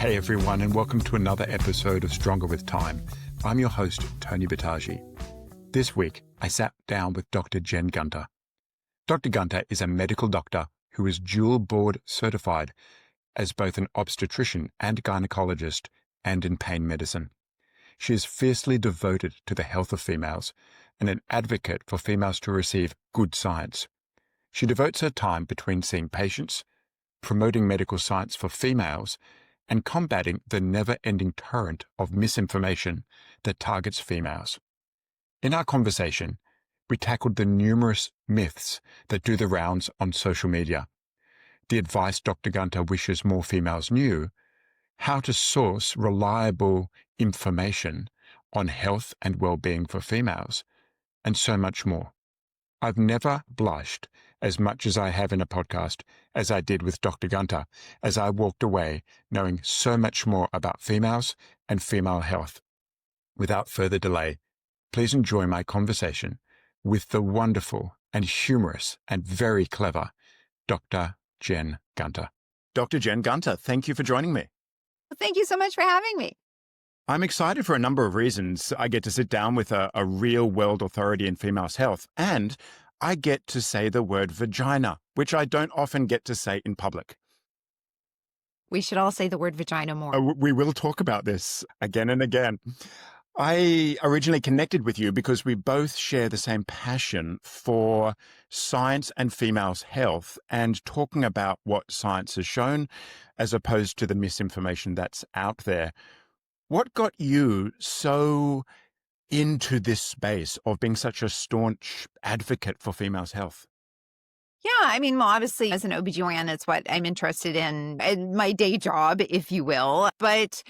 Hey everyone, and welcome to another episode of Stronger with Time. I'm your host, Tony Battaji. This week, I sat down with Dr. Jen Gunter. Dr. Gunter is a medical doctor who is dual board certified as both an obstetrician and gynecologist and in pain medicine. She is fiercely devoted to the health of females and an advocate for females to receive good science. She devotes her time between seeing patients, promoting medical science for females, and combating the never-ending torrent of misinformation that targets females. In our conversation, we tackled the numerous myths that do the rounds on social media, the advice Dr. Gunter wishes more females knew, how to source reliable information on health and well-being for females, and so much more. I've never blushed as much as I have in a podcast as I did with Dr. Gunter, as I walked away knowing so much more about females and female health. Without further delay, please enjoy my conversation with the wonderful and humorous and very clever Dr. Jen Gunter. Dr. Jen Gunter, thank you for joining me. Thank you so much for having me. I'm excited for a number of reasons. I get to sit down with a real-world authority in females' health, and I get to say the word vagina, which I don't often get to say in public. We should all say the word vagina more. We will talk about this again and again. I originally connected with you because we both share the same passion for science and females' health and talking about what science has shown as opposed to the misinformation that's out there. What got you so into this space of being such a staunch advocate for females' health? Yeah, I mean, well, obviously, as an OBGYN, it's what I'm interested in my day job, if you will. But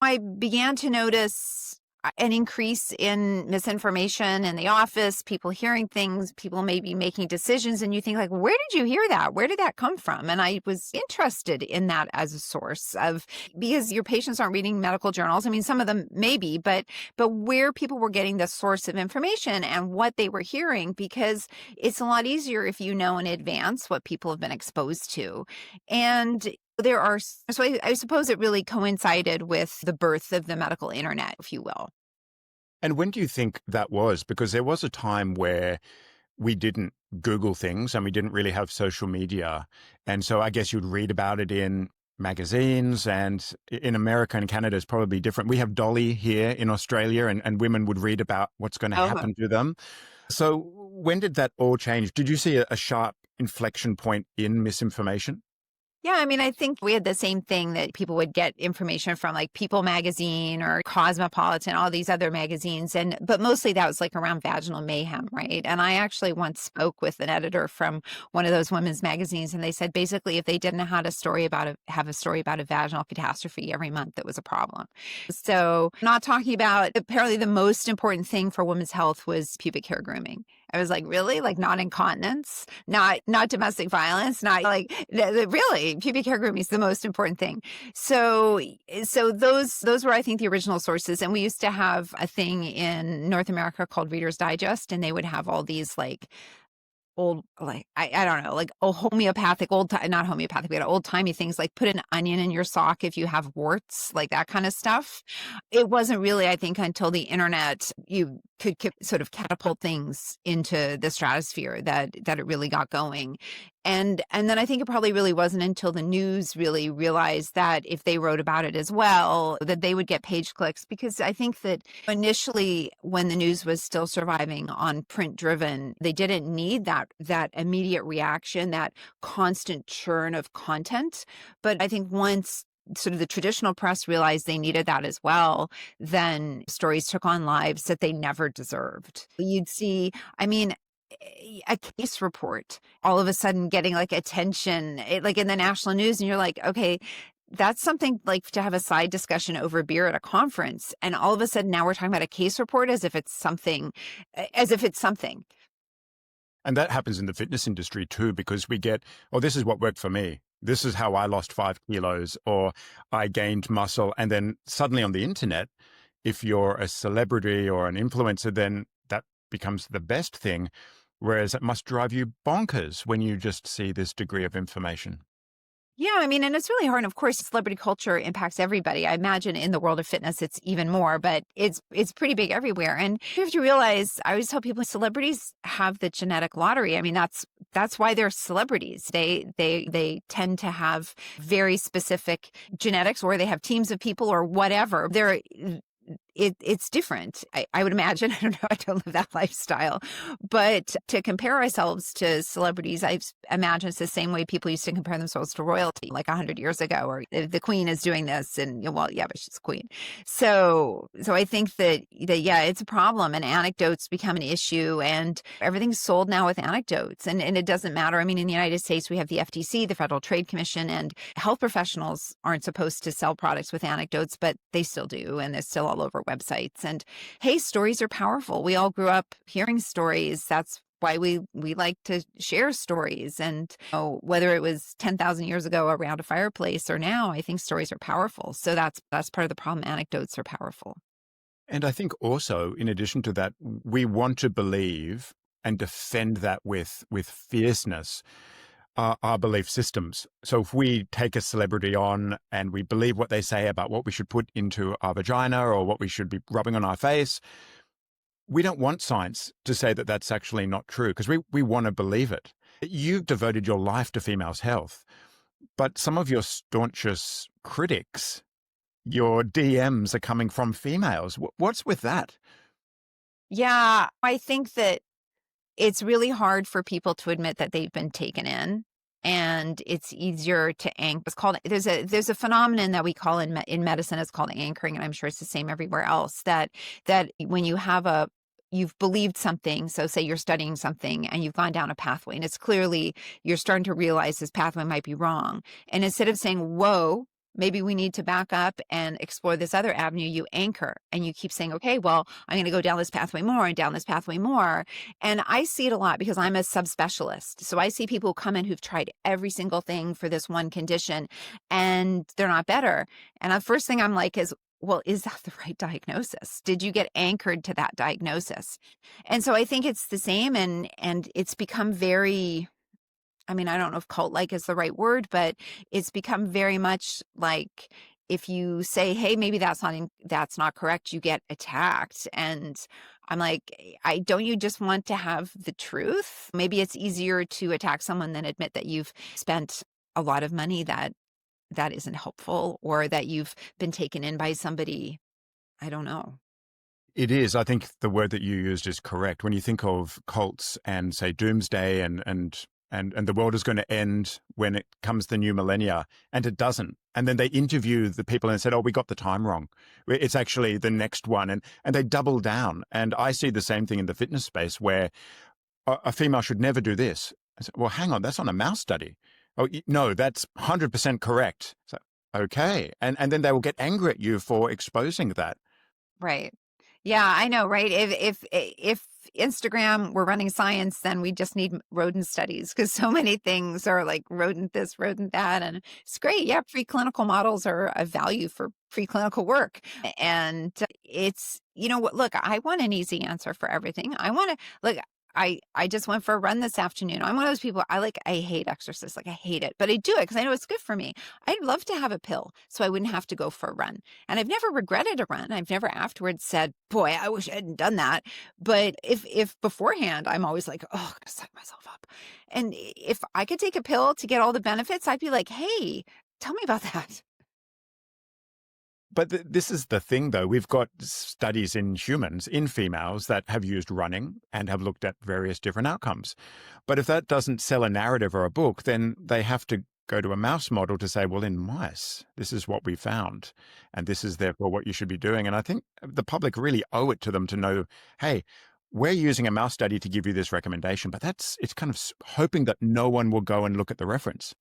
I began to notice an increase in misinformation in the office, people hearing things, people maybe making decisions, and you think like, where did you hear that? Where did that come from? And I was interested in that as a source of, because your patients aren't reading medical journals. I mean, some of them maybe, but where people were getting the source of information and what they were hearing, because it's a lot easier if you know in advance what people have been exposed to. And so I suppose it really coincided with the birth of the medical internet, if you will. And when do you think that was? Because there was a time where we didn't Google things and we didn't really have social media. And so I guess you'd read about it in magazines, and in America and Canada is probably different. We have Dolly here in Australia, and women would read about what's going to happen to them. So when did that all change? Did you see a sharp inflection point in misinformation? Yeah, I mean, I think we had the same thing that people would get information from like People magazine or Cosmopolitan, all these other magazines. But mostly that was like around vaginal mayhem, right? And I actually once spoke with an editor from one of those women's magazines, and they said basically if they didn't have a story about a vaginal catastrophe every month, that was a problem. So not talking about, apparently the most important thing for women's health was pubic hair grooming. I was like, really? Like not incontinence, not domestic violence, not like really pubic hair grooming is the most important thing. So those were, I think, the original sources. And we used to have a thing in North America called Reader's Digest, and they would have all these like old, like, I don't know, like homeopathic, not homeopathic, but old-timey things like put an onion in your sock if you have warts, like that kind of stuff. It wasn't really, I think, until the internet, you could sort of catapult things into the stratosphere that it really got going. And then I think it probably really wasn't until the news really realized that if they wrote about it as well, that they would get page clicks. Because I think that initially when the news was still surviving on print driven, they didn't need that immediate reaction, that constant churn of content. But I think once sort of the traditional press realized they needed that as well, then stories took on lives that they never deserved. You'd see, I mean, a case report all of a sudden getting like attention, like in the national news, and you're like, okay, that's something like to have a side discussion over beer at a conference. And all of a sudden now we're talking about a case report as if it's something. And that happens in the fitness industry too, because we get, oh, this is what worked for me. This is how I lost 5 kilos, or I gained muscle. And then suddenly on the internet, if you're a celebrity or an influencer, then that becomes the best thing. Whereas it must drive you bonkers when you just see this degree of information. Yeah, I mean, and it's really hard. And of course, celebrity culture impacts everybody. I imagine in the world of fitness, it's even more, but it's pretty big everywhere. And you have to realize, I always tell people, celebrities have the genetic lottery. I mean, that's why they're celebrities. They tend to have very specific genetics, or they have teams of people, or whatever. It's different. I would imagine. I don't know. I don't live that lifestyle. But to compare ourselves to celebrities, I imagine it's the same way people used to compare themselves to royalty like 100 years ago, or the queen is doing this. And, well, yeah, but she's queen. So I think that, yeah, it's a problem, and anecdotes become an issue, and everything's sold now with anecdotes. And it doesn't matter. I mean, in the United States, we have the FTC, the Federal Trade Commission, and health professionals aren't supposed to sell products with anecdotes, but they still do. And they're still all over websites. And hey, stories are powerful. We all grew up hearing stories. That's why we like to share stories. And whether it was 10,000 years ago around a fireplace or now, I think stories are powerful. So that's part of the problem. Anecdotes are powerful. And I think also, in addition to that, we want to believe and defend that with fierceness, our belief systems. So if we take a celebrity on and we believe what they say about what we should put into our vagina or what we should be rubbing on our face, we don't want science to say that that's actually not true, because we want to believe it. You've devoted your life to females' health, but some of your staunchest critics, your DMs are coming from females. What's with that? Yeah, I think that it's really hard for people to admit that they've been taken in, and it's easier to anchor. It's called, there's a phenomenon that we call in medicine, it's called anchoring, and I'm sure it's the same everywhere else, that when you've believed something, so say you're studying something and you've gone down a pathway, and it's clearly you're starting to realize this pathway might be wrong. And instead of saying, whoa, maybe we need to back up and explore this other avenue, you anchor and you keep saying, okay, well, I'm going to go down this pathway more and down this pathway more. And I see it a lot because I'm a subspecialist. So I see people come in who've tried every single thing for this one condition and they're not better. And the first thing I'm like is, well, is that the right diagnosis? Did you get anchored to that diagnosis? And so I think it's the same, and it's become very, I mean, I don't know if cult-like is the right word, but it's become very much like, if you say, hey, maybe that's not correct, you get attacked. And I'm like, don't you just want to have the truth? Maybe it's easier to attack someone than admit that you've spent a lot of money that isn't helpful, or that you've been taken in by somebody. I don't know. It is. I think the word that you used is correct. When you think of cults and say doomsday and the world is going to end when it comes the new millennia, and it doesn't. And then they interview the people and said, oh, we got the time wrong. It's actually the next one. And they double down. And I see the same thing in the fitness space, where a female should never do this. I said, well, hang on, that's on a mouse study. Oh, no, that's 100% correct. So, okay. And then they will get angry at you for exposing that. Right. Yeah, I know, right? If Instagram were running science, then we just need rodent studies, because so many things are like rodent this, rodent that. And it's great. Yeah, preclinical models are a value for preclinical work. And it's, you know what, look, I want an easy answer for everything. I want to, look, I just went for a run this afternoon. I'm one of those people, I hate exercise. Like, I hate it, but I do it because I know it's good for me. I'd love to have a pill so I wouldn't have to go for a run. And I've never regretted a run. I've never afterwards said, boy, I wish I hadn't done that. But if beforehand, I'm always like, oh, I'm going to psych myself up. And if I could take a pill to get all the benefits, I'd be like, hey, tell me about that. But this is the thing, though. We've got studies in humans, in females, that have used running and have looked at various different outcomes. But if that doesn't sell a narrative or a book, then they have to go to a mouse model to say, well, in mice, this is what we found, and this is therefore what you should be doing. And I think the public really owe it to them to know, hey, we're using a mouse study to give you this recommendation, but it's kind of hoping that no one will go and look at the reference.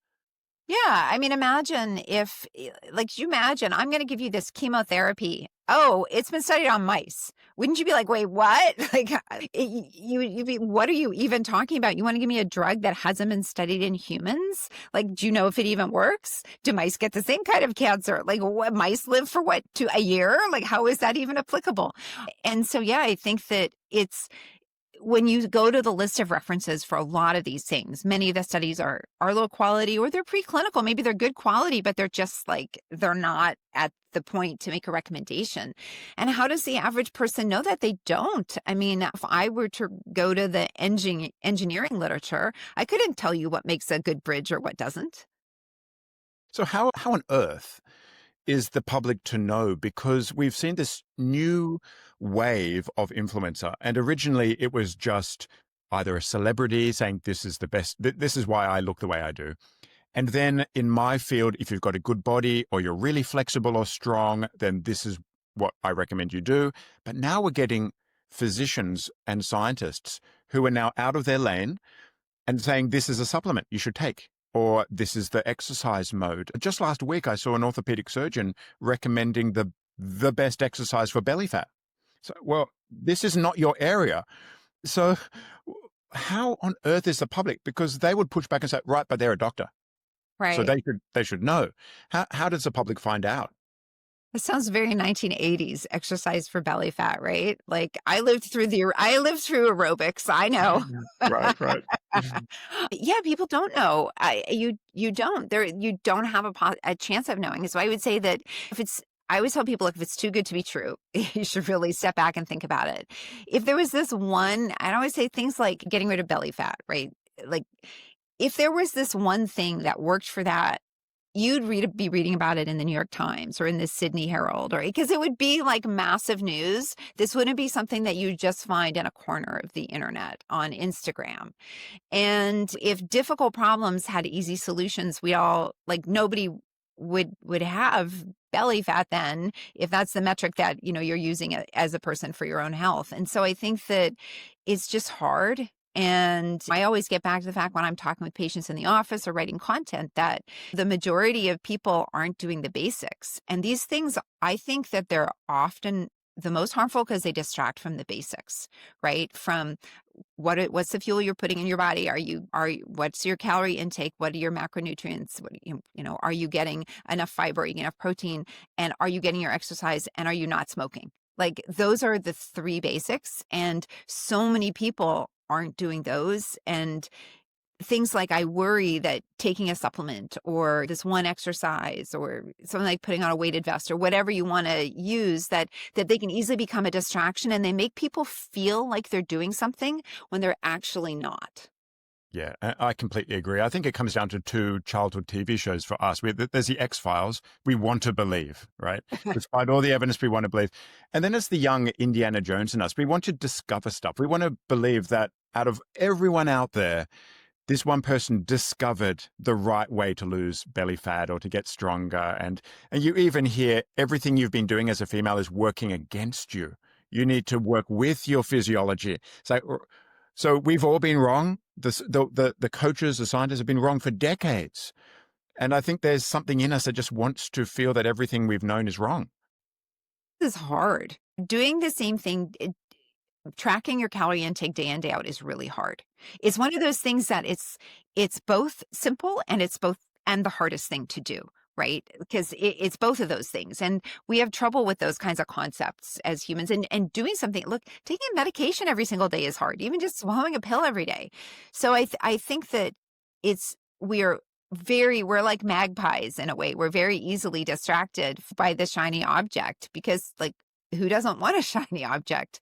Yeah, I mean, imagine if, like, you imagine, I'm going to give you this chemotherapy. Oh, it's been studied on mice. Wouldn't you be like, wait, what? Like, you'd be, what are you even talking about? You want to give me a drug that hasn't been studied in humans? Like, do you know if it even works? Do mice get the same kind of cancer? Like, what, mice live for what, a year? Like, how is that even applicable? And so, yeah, I think that when you go to the list of references for a lot of these things, many of the studies are low quality or they're preclinical. Maybe they're good quality, but they're just like, they're not at the point to make a recommendation. And how does the average person know that? They don't? I mean, if I were to go to the engineering literature, I couldn't tell you what makes a good bridge or what doesn't. So how on earth is the public to know? Because we've seen this new wave of influencer, and originally it was just either a celebrity saying this is the best, this is why I look the way I do. And then in my field, if you've got a good body or you're really flexible or strong, then this is what I recommend you do. But now we're getting physicians and scientists who are now out of their lane and saying this is a supplement you should take, or this is the exercise mode. Just last week, I saw an orthopedic surgeon recommending the best exercise for belly fat. So, well, this is not your area. So how on earth is the public? Because they would push back and say, right, but they're a doctor. So Right. they should know. How does the public find out? It sounds very 1980s exercise for belly fat, right? Like I lived through aerobics. I know. Right, right. Yeah, people don't know. You don't. You don't have a chance of knowing. So I would say that if it's I always tell people, if it's too good to be true, you should really step back and think about it. If there was this one, I always say things like getting rid of belly fat, right? Like if there was this one thing that worked for that, be reading about it in the New York Times or in the Sydney Herald, or because it would be like massive news. This wouldn't be something that you just find in a corner of the internet on Instagram. And if difficult problems had easy solutions, we all like nobody would have belly fat then, if that's the metric that you're using as a person for your own health. And so I think that it's just hard. And I always get back to the fact when I'm talking with patients in the office or writing content that the majority of people aren't doing the basics. And these things, I think that they're often the most harmful because they distract from the basics, right? From what's the fuel you're putting in your body? What's your calorie intake? What are your macronutrients? Are you getting enough fiber? Are you getting enough protein? And are you getting your exercise? And are you not smoking? Like those are the three basics. And so many people aren't doing those. And things like I worry that taking a supplement or this one exercise or something like putting on a weighted vest or whatever you want to use, that they can easily become a distraction and they make people feel like they're doing something when they're actually not. Yeah, I completely agree. I think it comes down to two childhood TV shows for us. There's the X-Files. We want to believe, right? Despite all the evidence, we want to believe. And then it's the young Indiana Jones in us. We want to discover stuff. We want to believe that out of everyone out there, this one person discovered the right way to lose belly fat or to get stronger. And you even hear everything you've been doing as a female is working against you. You need to work with your physiology. So we've all been wrong. The coaches, the scientists have been wrong for decades. And I think there's something in us that just wants to feel that everything we've known is wrong. This is hard. Doing the same thing, tracking your calorie intake day in, day out is really hard. It's one of those things that it's both simple and the hardest thing to do, right? Because it's both of those things. And we have trouble with those kinds of concepts as humans. And doing something, look, taking medication every single day is hard, even just swallowing a pill every day. So I think that we're like magpies in a way. We're very easily distracted by the shiny object because like, who doesn't want a shiny object?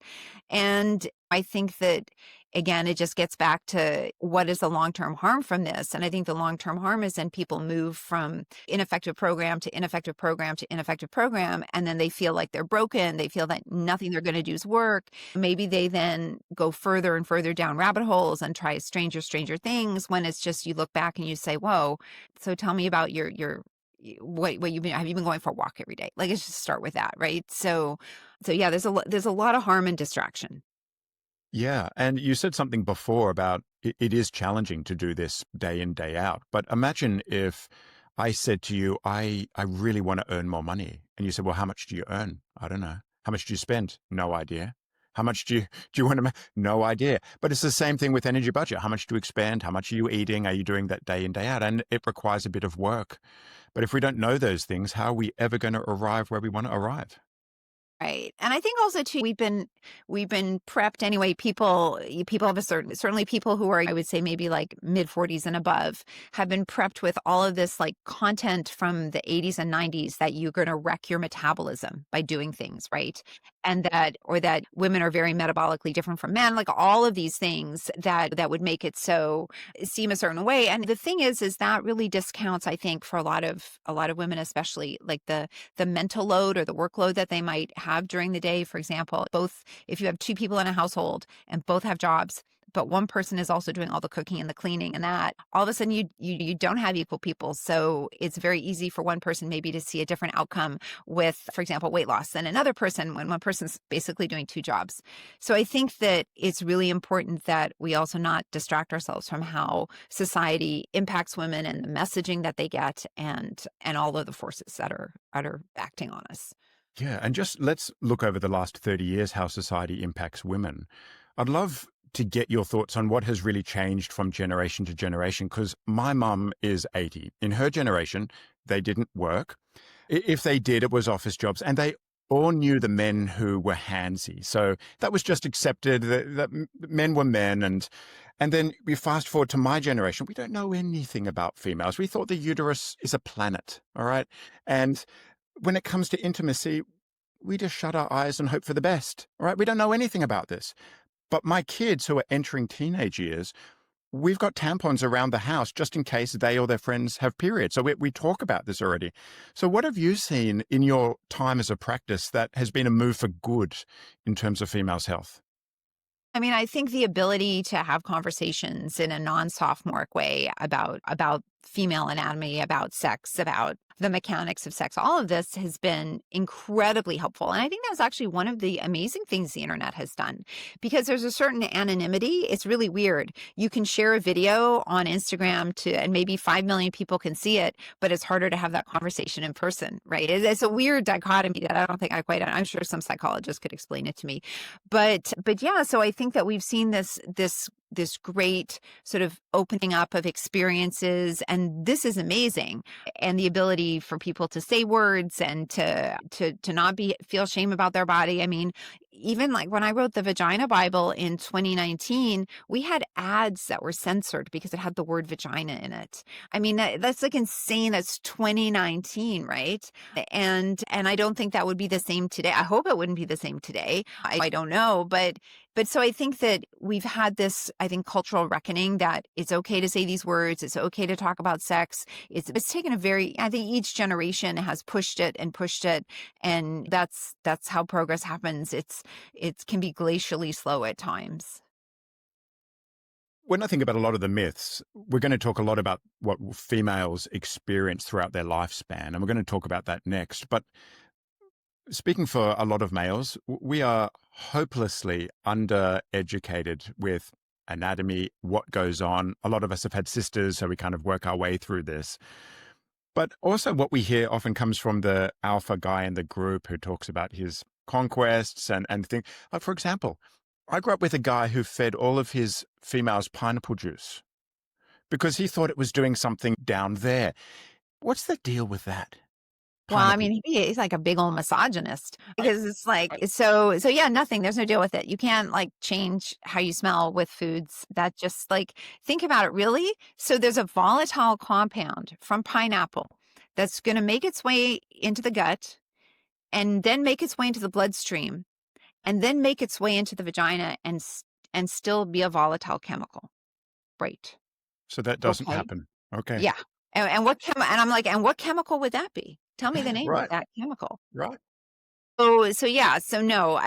And I think that, again, it just gets back to what is the long-term harm from this? And I think the long-term harm is then people move from ineffective program to ineffective program to ineffective program. And then they feel like they're broken. They feel that nothing they're going to do is work. Maybe they then go further and further down rabbit holes and try stranger things when it's just, you look back and you say, whoa, so tell me about your what have you been going for a walk every day? Like, let's just start with that, right? So yeah, there's a lot of harm and distraction. Yeah. And you said something before about it is challenging to do this day in, day out. But imagine if I said to you, I really want to earn more money. And you said, well, how much do you earn? I don't know. How much do you spend? No idea. How much do you want to make? No idea. But it's the same thing with energy budget. How much do you expend? How much are you eating? Are you doing that day in, day out? And it requires a bit of work. But if we don't know those things, how are we ever going to arrive where we want to arrive? Right. And I think also too, we've been prepped anyway. People have a certainly people who are, I would say maybe like mid 40s and above, have been prepped with all of this like content from the 80s and 90s that you're going to wreck your metabolism by doing things, right? And that women are very metabolically different from men, like all of these things that would make it so seem a certain way. And the thing is that really discounts, I think, for a lot of women, especially like the mental load or the workload that they might have during the day. For example, both if you have two people in a household and both have jobs, but one person is also doing all the cooking and the cleaning and that, all of a sudden you don't have equal people. So it's very easy for one person maybe to see a different outcome with, for example, weight loss than another person when one person's basically doing two jobs. So I think that it's really important that we also not distract ourselves from how society impacts women and the messaging that they get and all of the forces that are acting on us. Yeah, and just let's look over the last 30 years how society impacts women. I'd love to get your thoughts on what has really changed from generation to generation, because my mum is 80. In her generation, they didn't work. If they did, it was office jobs, and they all knew the men who were handsy. So that was just accepted that men were men. And then we fast forward to my generation. We don't know anything about females. We thought the uterus is a planet, all right? And when it comes to intimacy, we just shut our eyes and hope for the best. All right. We don't know anything about this. But my kids who are entering teenage years, we've got tampons around the house just in case they or their friends have periods. So we talk about this already. So what have you seen in your time as a practice that has been a move for good in terms of females' health? I mean, I think the ability to have conversations in a non-sophomoric way about female anatomy, about sex, about the mechanics of sex, all of this has been incredibly helpful. And I think that's actually one of the amazing things the internet has done, because there's a certain anonymity. It's really weird. You can share a video on Instagram and maybe 5 million people can see it, but it's harder to have that conversation in person, right? It's a weird dichotomy that I don't think I'm sure some psychologist could explain it to me. But yeah, so I think that we've seen this great sort of opening up of experiences, and this is amazing. And the ability for people to say words and to not feel shame about their body. I mean, even like when I wrote the Vagina Bible in 2019, we had ads that were censored because it had the word vagina in it. I mean, that's like insane. That's 2019, right? And I don't think that would be the same today. I hope it wouldn't be the same today. I don't know, but so I think that we've had this, I think, cultural reckoning that it's okay to say these words. It's okay to talk about sex. It's taken I think each generation has pushed it, and that's how progress happens. It can be glacially slow at times. When I think about a lot of the myths, we're going to talk a lot about what females experience throughout their lifespan, and we're going to talk about that next. But speaking for a lot of males, we are hopelessly undereducated with anatomy, what goes on. A lot of us have had sisters, so we kind of work our way through this. But also what we hear often comes from the alpha guy in the group who talks about his conquests and things. Like, for example, I grew up with a guy who fed all of his females pineapple juice because he thought it was doing something down there. What's the deal with that? Well, I Pineapple. mean, he's like a big old misogynist, I, because it's like, I, so yeah, nothing, there's no deal with it. You can't like change how you smell with foods. That just like, think about it really. So there's a volatile compound from pineapple that's going to make its way into the gut and then make its way into the bloodstream and then make its way into the vagina and still be a volatile chemical. Right. so that doesn't Okay. happen. Okay. Yeah. And I'm like, and what chemical would that be? Tell me the name of Right. that chemical. Right. So yeah, so no,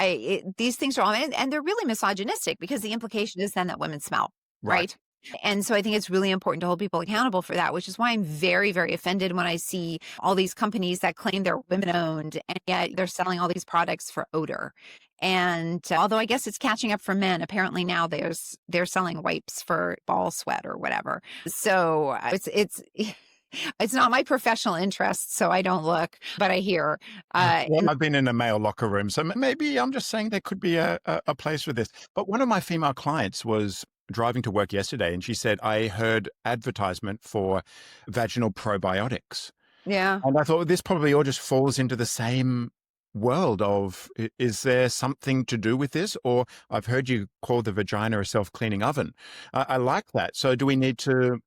these things are all, and they're really misogynistic, because the implication is then that women smell, Right. right? And so I think it's really important to hold people accountable for that, which is why I'm very, very offended when I see all these companies that claim they're women owned and yet they're selling all these products for odor. And although I guess it's catching up for men, apparently now they're selling wipes for ball sweat or whatever. So it's it's not my professional interest, so I don't look, but I hear. Well, I've been in a male locker room, so maybe I'm just saying there could be a place for this. But one of my female clients was driving to work yesterday, and she said, I heard advertisement for vaginal probiotics. Yeah. And I thought this probably all just falls into the same world of is there something to do with this? Or I've heard you call the vagina a self-cleaning oven. I like that. So do we need to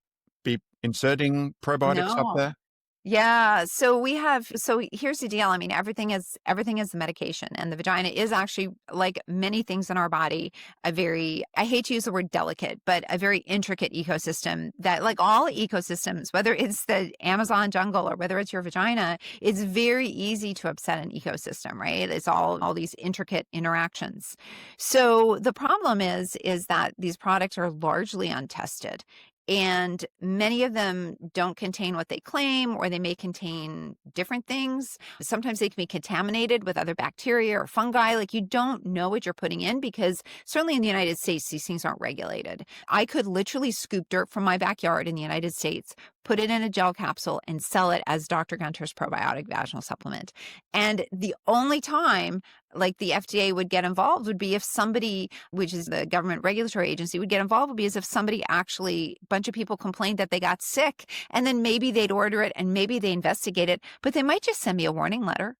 be inserting probiotics up No. there? Yeah. So here's the deal. I mean, everything is the medication. And the vagina is actually, like many things in our body, a very, I hate to use the word delicate, but a very intricate ecosystem that, like all ecosystems, whether it's the Amazon jungle or whether it's your vagina, it's very easy to upset an ecosystem, right? It's all these intricate interactions. So the problem is that these products are largely untested. And many of them don't contain what they claim, or they may contain different things. Sometimes they can be contaminated with other bacteria or fungi. Like, you don't know what you're putting in, because certainly in the United States, these things aren't regulated. I could literally scoop dirt from my backyard in the United States, put it in a gel capsule, and sell it as Dr. Gunter's probiotic vaginal supplement. And the only time like the FDA would get involved would be if somebody, which is the government regulatory agency, would get involved would be as if somebody actually, a bunch of people complained that they got sick, and then maybe they'd order it and maybe they investigate it, but they might just send me a warning letter.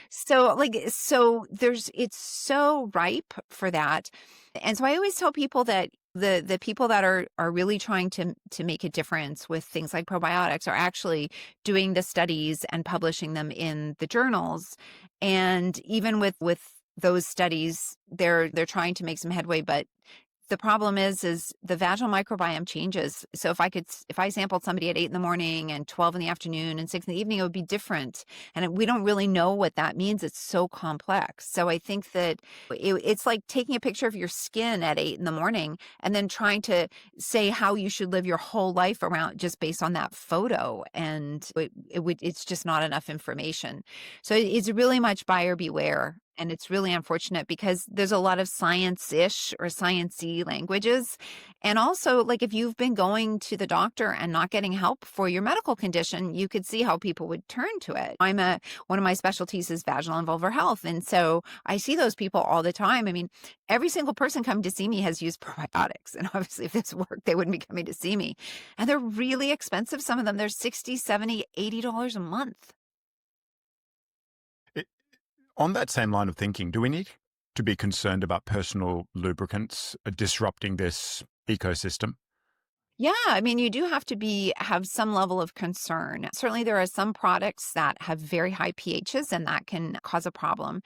So it's so ripe for that. And so I always tell people that the people that are really trying to make a difference with things like probiotics are actually doing the studies and publishing them in the journals. And even with those studies, they're trying to make some headway, but the problem is the vaginal microbiome changes. So if I sampled somebody at 8 in the morning and 12 in the afternoon and 6 in the evening, it would be different. And we don't really know what that means. It's so complex. So I think that it's like taking a picture of your skin at 8 in the morning and then trying to say how you should live your whole life around just based on that photo. And it's just not enough information. So it's really much buyer beware. And it's really unfortunate because there's a lot of science-ish or science-y languages. And also, like, if you've been going to the doctor and not getting help for your medical condition, you could see how people would turn to it. One of my specialties is vaginal and vulvar health. And so I see those people all the time. I mean, every single person coming to see me has used probiotics. And obviously, if this worked, they wouldn't be coming to see me. And they're really expensive. Some of them, they're $60, $70, $80 a month. On that same line of thinking, do we need to be concerned about personal lubricants disrupting this ecosystem? Yeah, I mean, you do have to have some level of concern. Certainly, there are some products that have very high pHs, and that can cause a problem.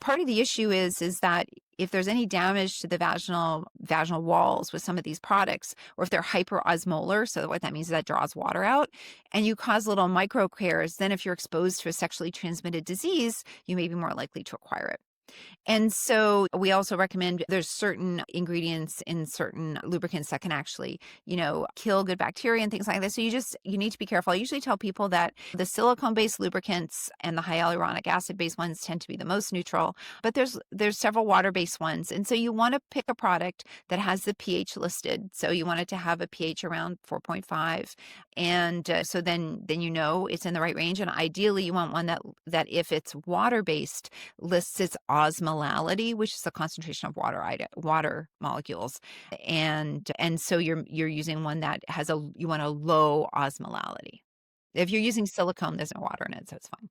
Part of the issue is that if there's any damage to the vaginal walls with some of these products, or if they're hyperosmolar, so what that means is that draws water out, and you cause little micro tears, then if you're exposed to a sexually transmitted disease, you may be more likely to acquire it. And so we also recommend there's certain ingredients in certain lubricants that can actually, kill good bacteria and things like that. So you need to be careful. I usually tell people that the silicone-based lubricants and the hyaluronic acid-based ones tend to be the most neutral, but there's several water-based ones. And so you want to pick a product that has the pH listed. So you want it to have a pH around 4.5. And so then it's in the right range. And ideally you want one that if it's water-based, lists its osmolality, which is the concentration of water molecules, and so you're using one that has you want a low osmolality. If you're using silicone, there's no water in it, so it's fine.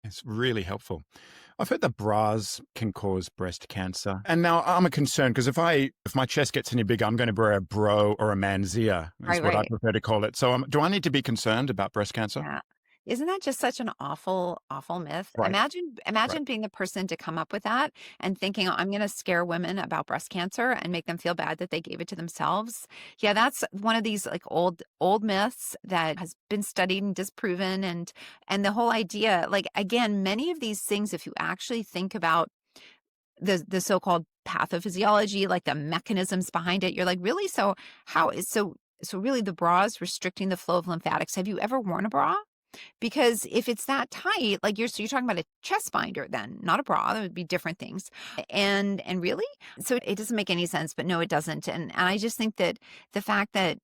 It's really helpful. I've heard that bras can cause breast cancer. And now I'm a concern because if my chest gets any bigger, I'm going to wear a bro or a manzia, is what I Right. prefer to call it. So do I need to be concerned about breast cancer? Yeah. Isn't that just such an awful, awful myth? Right. Imagine being the person to come up with that and thinking, "Oh, I'm going to scare women about breast cancer and make them feel bad that they gave it to themselves." Yeah, that's one of these like old myths that has been studied and disproven. And the whole idea, like, again, many of these things, if you actually think about the so-called pathophysiology, like the mechanisms behind it, you're like, really? So really the bra is restricting the flow of lymphatics. Have you ever worn a bra? Because if it's that tight, like you're talking about a chest binder then, not a bra. That would be different things. And really? So it doesn't make any sense, but no, it doesn't. And I just think that the fact that,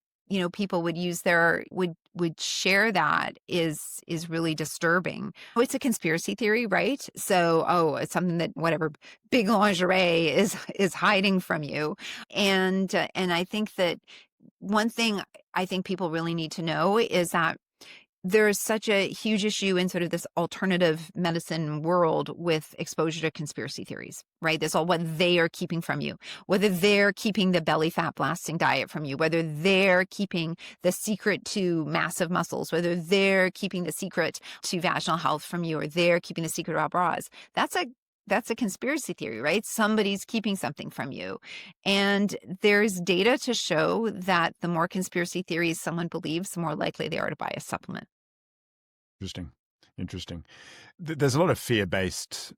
people would use would share that is really disturbing. Oh, it's a conspiracy theory, right? So, it's something that whatever big lingerie is hiding from you. And I think that one thing I think people really need to know is that there's such a huge issue in sort of this alternative medicine world with exposure to conspiracy theories, right? This all what they are keeping from you, whether they're keeping the belly fat blasting diet from you, whether they're keeping the secret to massive muscles, whether they're keeping the secret to vaginal health from you, or they're keeping the secret about bras. That's a conspiracy theory, right? Somebody's keeping something from you. And there's data to show that the more conspiracy theories someone believes, the more likely they are to buy a supplement. Interesting. Interesting. There's a lot of fear-based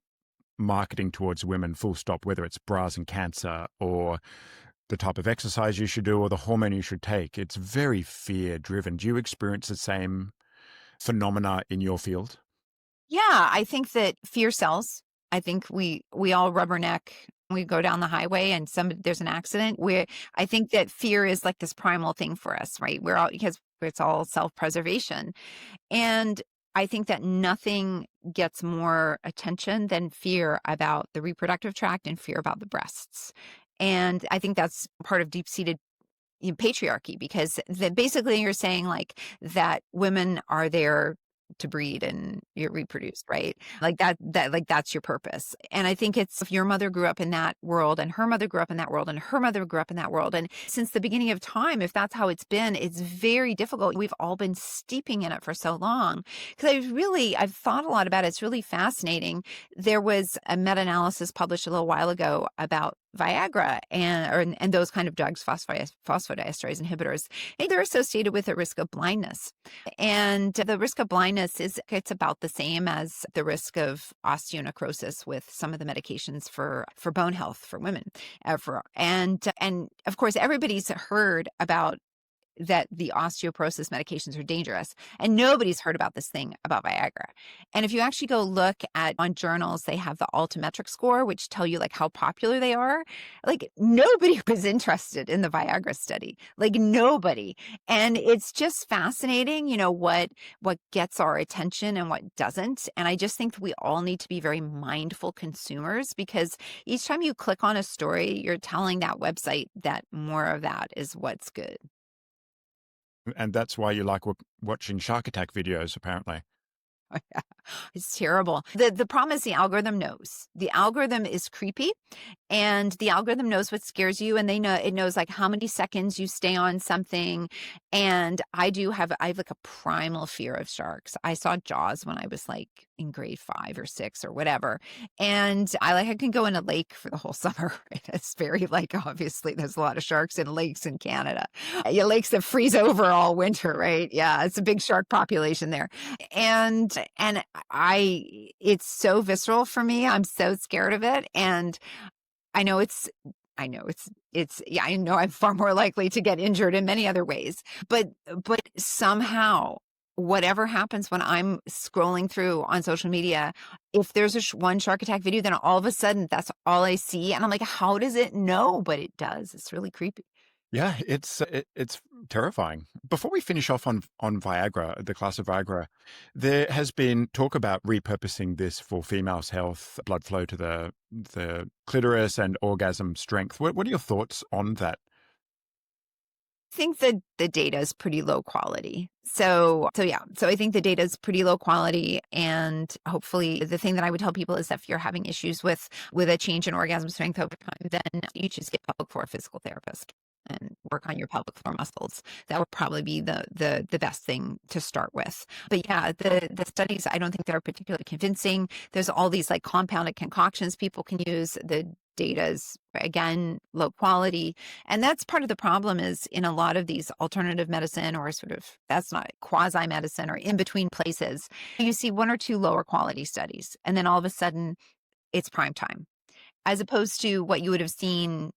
marketing towards women, full stop, whether it's bras and cancer or the type of exercise you should do or the hormone you should take. It's very fear-driven. Do you experience the same phenomena in your field? Yeah, I think that fear sells. I think we all rubberneck. We go down the highway and there's an accident. I think that fear is like this primal thing for us, right? We're all because it's all self-preservation. And I think that nothing gets more attention than fear about the reproductive tract and fear about the breasts. And I think that's part of deep-seated patriarchy, because basically you're saying like that women are there to breed and you reproduce, right? Like like that's your purpose. And I think it's if your mother grew up in that world and her mother grew up in that world and her mother grew up in that world. And since the beginning of time, if that's how it's been, it's very difficult. We've all been steeping in it for so long. Because I've thought a lot about it. It's really fascinating. There was a meta-analysis published a little while ago about Viagra and those kind of drugs, phosphodiesterase inhibitors. And they're associated with a risk of blindness. And the risk of blindness it's about the same as the risk of osteonecrosis with some of the medications for bone health for women. And of course, everybody's heard about that the osteoporosis medications are dangerous. And nobody's heard about this thing about Viagra. And if you actually go look on journals, they have the altimetric score, which tell you like how popular they are. Like nobody was interested in the Viagra study, like nobody. And it's just fascinating, what gets our attention and what doesn't. And I just think that we all need to be very mindful consumers, because each time you click on a story, you're telling that website that more of that is what's good. And that's why you like watching Shark Attack videos, apparently. Oh, yeah. It's terrible. The problem is the algorithm knows. The algorithm is creepy, and the algorithm knows what scares you, and it knows like how many seconds you stay on something. And I have like a primal fear of sharks. I saw Jaws when I was like in grade 5 or 6 or whatever. And I can go in a lake for the whole summer. It's very like, obviously there's a lot of sharks in lakes in Canada. Yeah, lakes that freeze over all winter, right? Yeah, it's a big shark population there. And it's so visceral for me. I'm so scared of it. And I know I know I'm far more likely to get injured in many other ways, but somehow whatever happens when I'm scrolling through on social media, if there's one shark attack video, then all of a sudden that's all I see. And I'm like, how does it know? But it does. It's really creepy. Yeah, it's terrifying. Before we finish off on Viagra, the class of Viagra, there has been talk about repurposing this for females' health, blood flow to the clitoris, and orgasm strength. What are your thoughts on that? I think that the data is pretty low quality. So yeah. So I think the data is pretty low quality. And hopefully the thing that I would tell people is that if you're having issues with a change in orgasm strength over time, then you just get pelvic floor physical therapist and work on your pelvic floor muscles. That would probably be the best thing to start with. But yeah, the studies, I don't think they're particularly convincing. There's all these like compounded concoctions people can use. The data is, again, low quality. And that's part of the problem is in a lot of these alternative medicine or sort of, that's not quasi medicine or in between places, you see one or two lower quality studies. And then all of a sudden it's prime time, as opposed to what you would have seen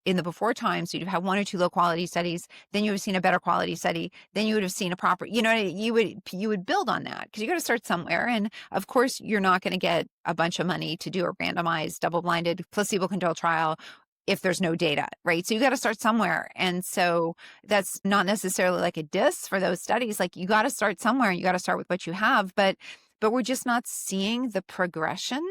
in the before times. You'd have one or two low quality studies, then you would have seen a better quality study, then you would have seen a proper, you would build on that, because you got to start somewhere. And of course, you're not going to get a bunch of money to do a randomized, double-blinded, placebo-controlled trial if there's no data, right? So you got to start somewhere. And so that's not necessarily like a diss for those studies. Like you got to start somewhere. You got to start with what you have, but we're just not seeing the progression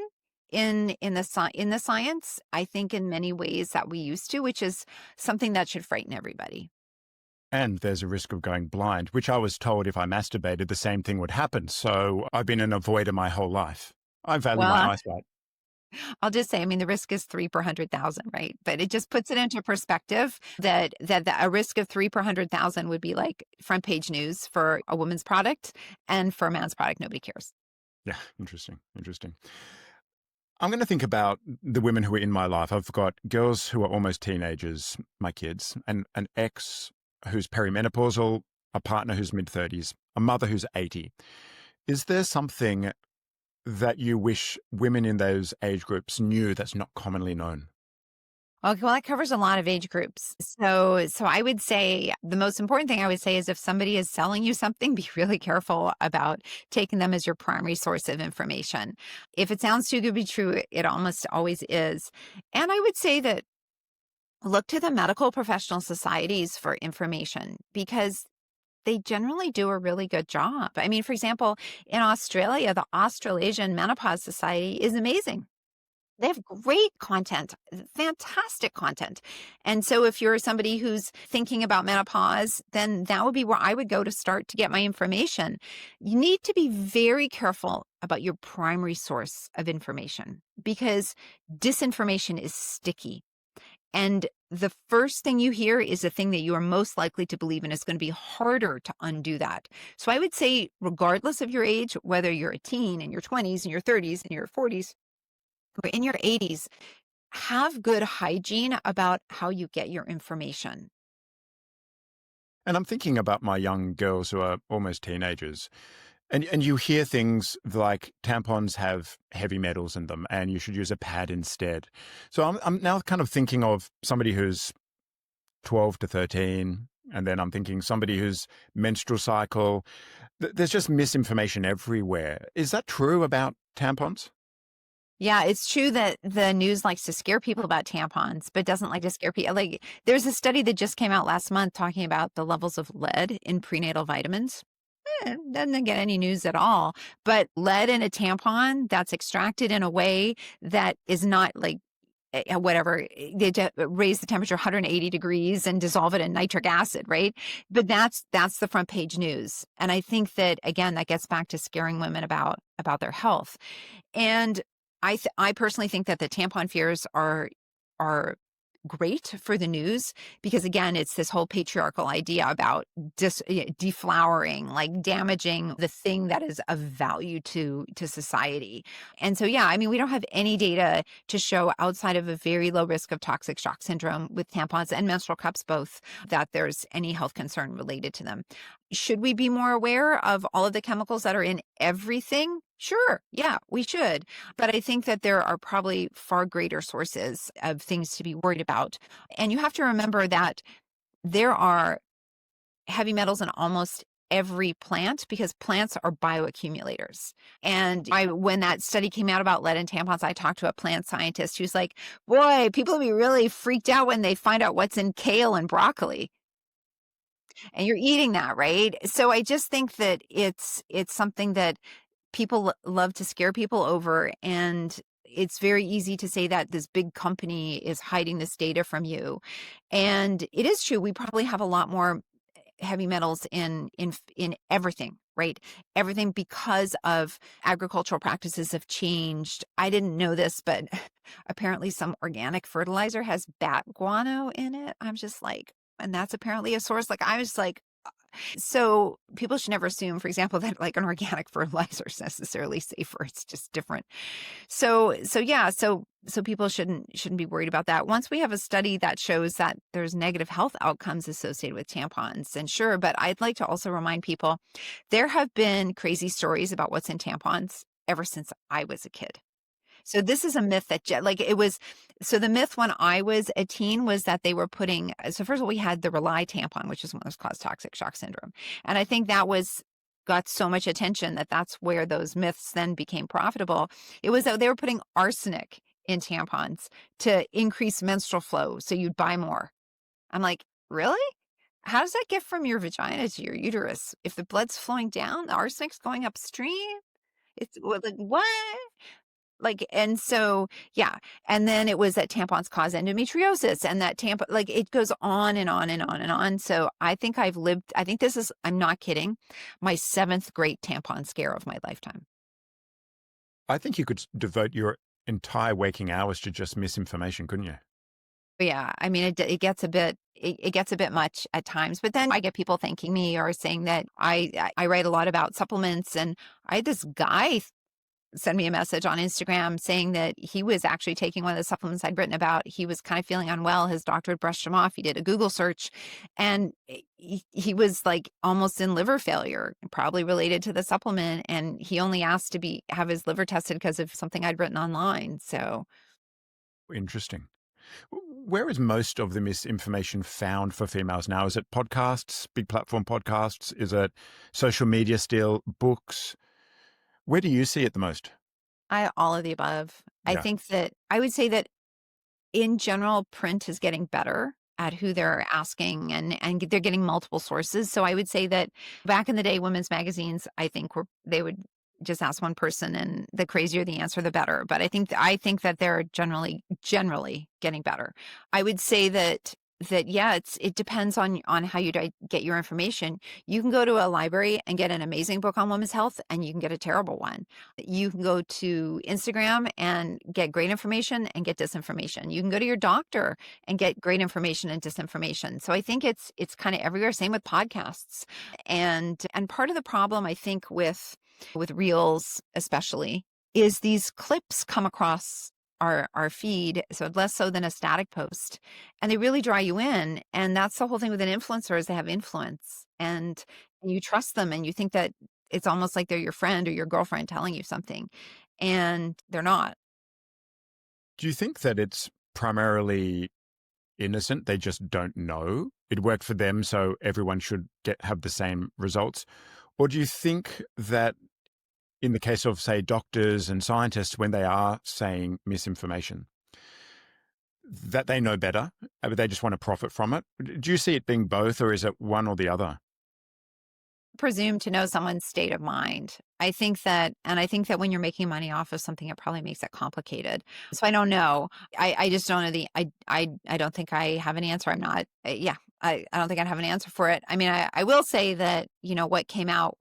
in the science, I think, in many ways that we used to, which is something that should frighten everybody. And there's a risk of going blind, which I was told if I masturbated, the same thing would happen. So I've been an avoider my whole life. I value my Well, eyesight. I'll just say, I mean, the risk is 3 per 100,000, right? But it just puts it into perspective that a risk of 3 per 100,000 would be like front page news for a woman's product, and for a man's product, nobody cares. Yeah, interesting. Interesting. I'm going to think about the women who are in my life. I've got girls who are almost teenagers, my kids, and an ex who's perimenopausal, a partner who's mid-30s, a mother who's 80. Is there something that you wish women in those age groups knew that's not commonly known? Okay, well, that covers a lot of age groups. So I would say the most important thing I would say is if somebody is selling you something, be really careful about taking them as your primary source of information. If it sounds too good to be true, it almost always is. And I would say that look to the medical professional societies for information because they generally do a really good job. I mean, for example, in Australia, the Australasian Menopause Society is amazing. They have great content, fantastic content. And so if you're somebody who's thinking about menopause, then that would be where I would go to start to get my information. You need to be very careful about your primary source of information because disinformation is sticky. And the first thing you hear is the thing that you are most likely to believe, and it's going to be harder to undo that. So I would say, regardless of your age, whether you're a teen in your 20s, in your 30s, in your 40s, or in your 80s, have good hygiene about how you get your information. And I'm thinking about my young girls who are almost teenagers. And you hear things like tampons have heavy metals in them and you should use a pad instead. So I'm now kind of thinking of somebody who's 12 to 13. And then I'm thinking somebody who's menstrual cycle. There's just misinformation everywhere. Is that true about tampons? Yeah, it's true that the news likes to scare people about tampons, but doesn't like to scare people. Like, there's a study that just came out last month talking about the levels of lead in prenatal vitamins. Doesn't get any news at all. But lead in a tampon that's extracted in a way that is not like whatever, they raise the temperature 180 degrees and dissolve it in nitric acid, right? But that's the front page news. And I think that, again, that gets back to scaring women about their health. And I personally think that the tampon fears are great for the news because, again, it's this whole patriarchal idea about deflowering, like damaging the thing that is of value to society. And so, yeah, I mean, we don't have any data to show outside of a very low risk of toxic shock syndrome with tampons and menstrual cups both that there's any health concern related to them. Should we be more aware of all of the chemicals that are in everything? Sure. Yeah, we should. But I think that there are probably far greater sources of things to be worried about. And you have to remember that there are heavy metals in almost every plant because plants are bioaccumulators. And when that study came out about lead in tampons, I talked to a plant scientist who's like, boy, people will be really freaked out when they find out what's in kale and broccoli. And you're eating that, right? So I just think that it's something that people love to scare people over, and it's very easy to say that this big company is hiding this data from you. And it is true, we probably have a lot more heavy metals in everything, right? Everything, because of agricultural practices have changed. I didn't know this, but apparently some organic fertilizer has bat guano in it. I'm just like, and that's apparently a source. Like, I was like, so people should never assume, for example, that like an organic fertilizer is necessarily safer. It's just different. So yeah, so people shouldn't be worried about that. Once we have a study that shows that there's negative health outcomes associated with tampons, and sure, but I'd like to also remind people there have been crazy stories about what's in tampons ever since I was a kid. So this is a myth that like it was. So the myth when I was a teen was that they were putting. So first of all, we had the Rely tampon, which is one of those cause toxic shock syndrome, and I think that was got so much attention that that's where those myths then became profitable. It was that they were putting arsenic in tampons to increase menstrual flow, so you'd buy more. I'm like, really? How does that get from your vagina to your uterus? If the blood's flowing down, the arsenic's going upstream. It's like what? And so, yeah. And then it was that tampons cause endometriosis and that like it goes on and on and on and on. So I think this is, I'm not kidding, my seventh great tampon scare of my lifetime. I think you could devote your entire waking hours to just misinformation, couldn't you? But yeah, I mean, it gets a bit, it gets a bit much at times, but then I get people thanking me or saying that I write a lot about supplements. And I had this guy send me a message on Instagram saying that he was actually taking one of the supplements I'd written about. He was kind of feeling unwell. His doctor had brushed him off. He did a Google search and he was like almost in liver failure, probably related to the supplement. And he only asked to have his liver tested because of something I'd written online. So Interesting. Where is most of the misinformation found for females now? Is it podcasts, big platform podcasts? Is it social media still, books? Where do you see it the most? all of the above. Yeah. I would say that in general, print is getting better at who they're asking and they're getting multiple sources. So I would say that back in the day, women's magazines, I think they would just ask one person and the crazier the answer, the better. But I think that they're generally getting better. I would say that yeah, it depends on how you get your information. You can go to a library and get an amazing book on women's health, and you can get a terrible one. You can go to Instagram and get great information and get disinformation. You can go to your doctor and get great information and disinformation. So I think it's kind of everywhere. Same with podcasts, and part of the problem I think with reels especially is these clips come across our feed, so less so than a static post, and they really draw you in. And that's the whole thing with an influencer, is they have influence, and you trust them and you think that it's almost like they're your friend or your girlfriend telling you something, and they're not. Do you think that it's primarily innocent? They just don't know. It worked for them, so everyone should have the same results. Or do you think that in the case of, say, doctors and scientists, when they are saying misinformation, that they know better, but they just want to profit from it? Do you see it being both, or is it one or the other? Presume to know someone's state of mind. I think that when you're making money off of something, it probably makes it complicated. So I don't know. I just don't know I don't think I have an answer. I'm not, yeah, I don't think I'd have an answer for it. I mean, I will say that, what came out,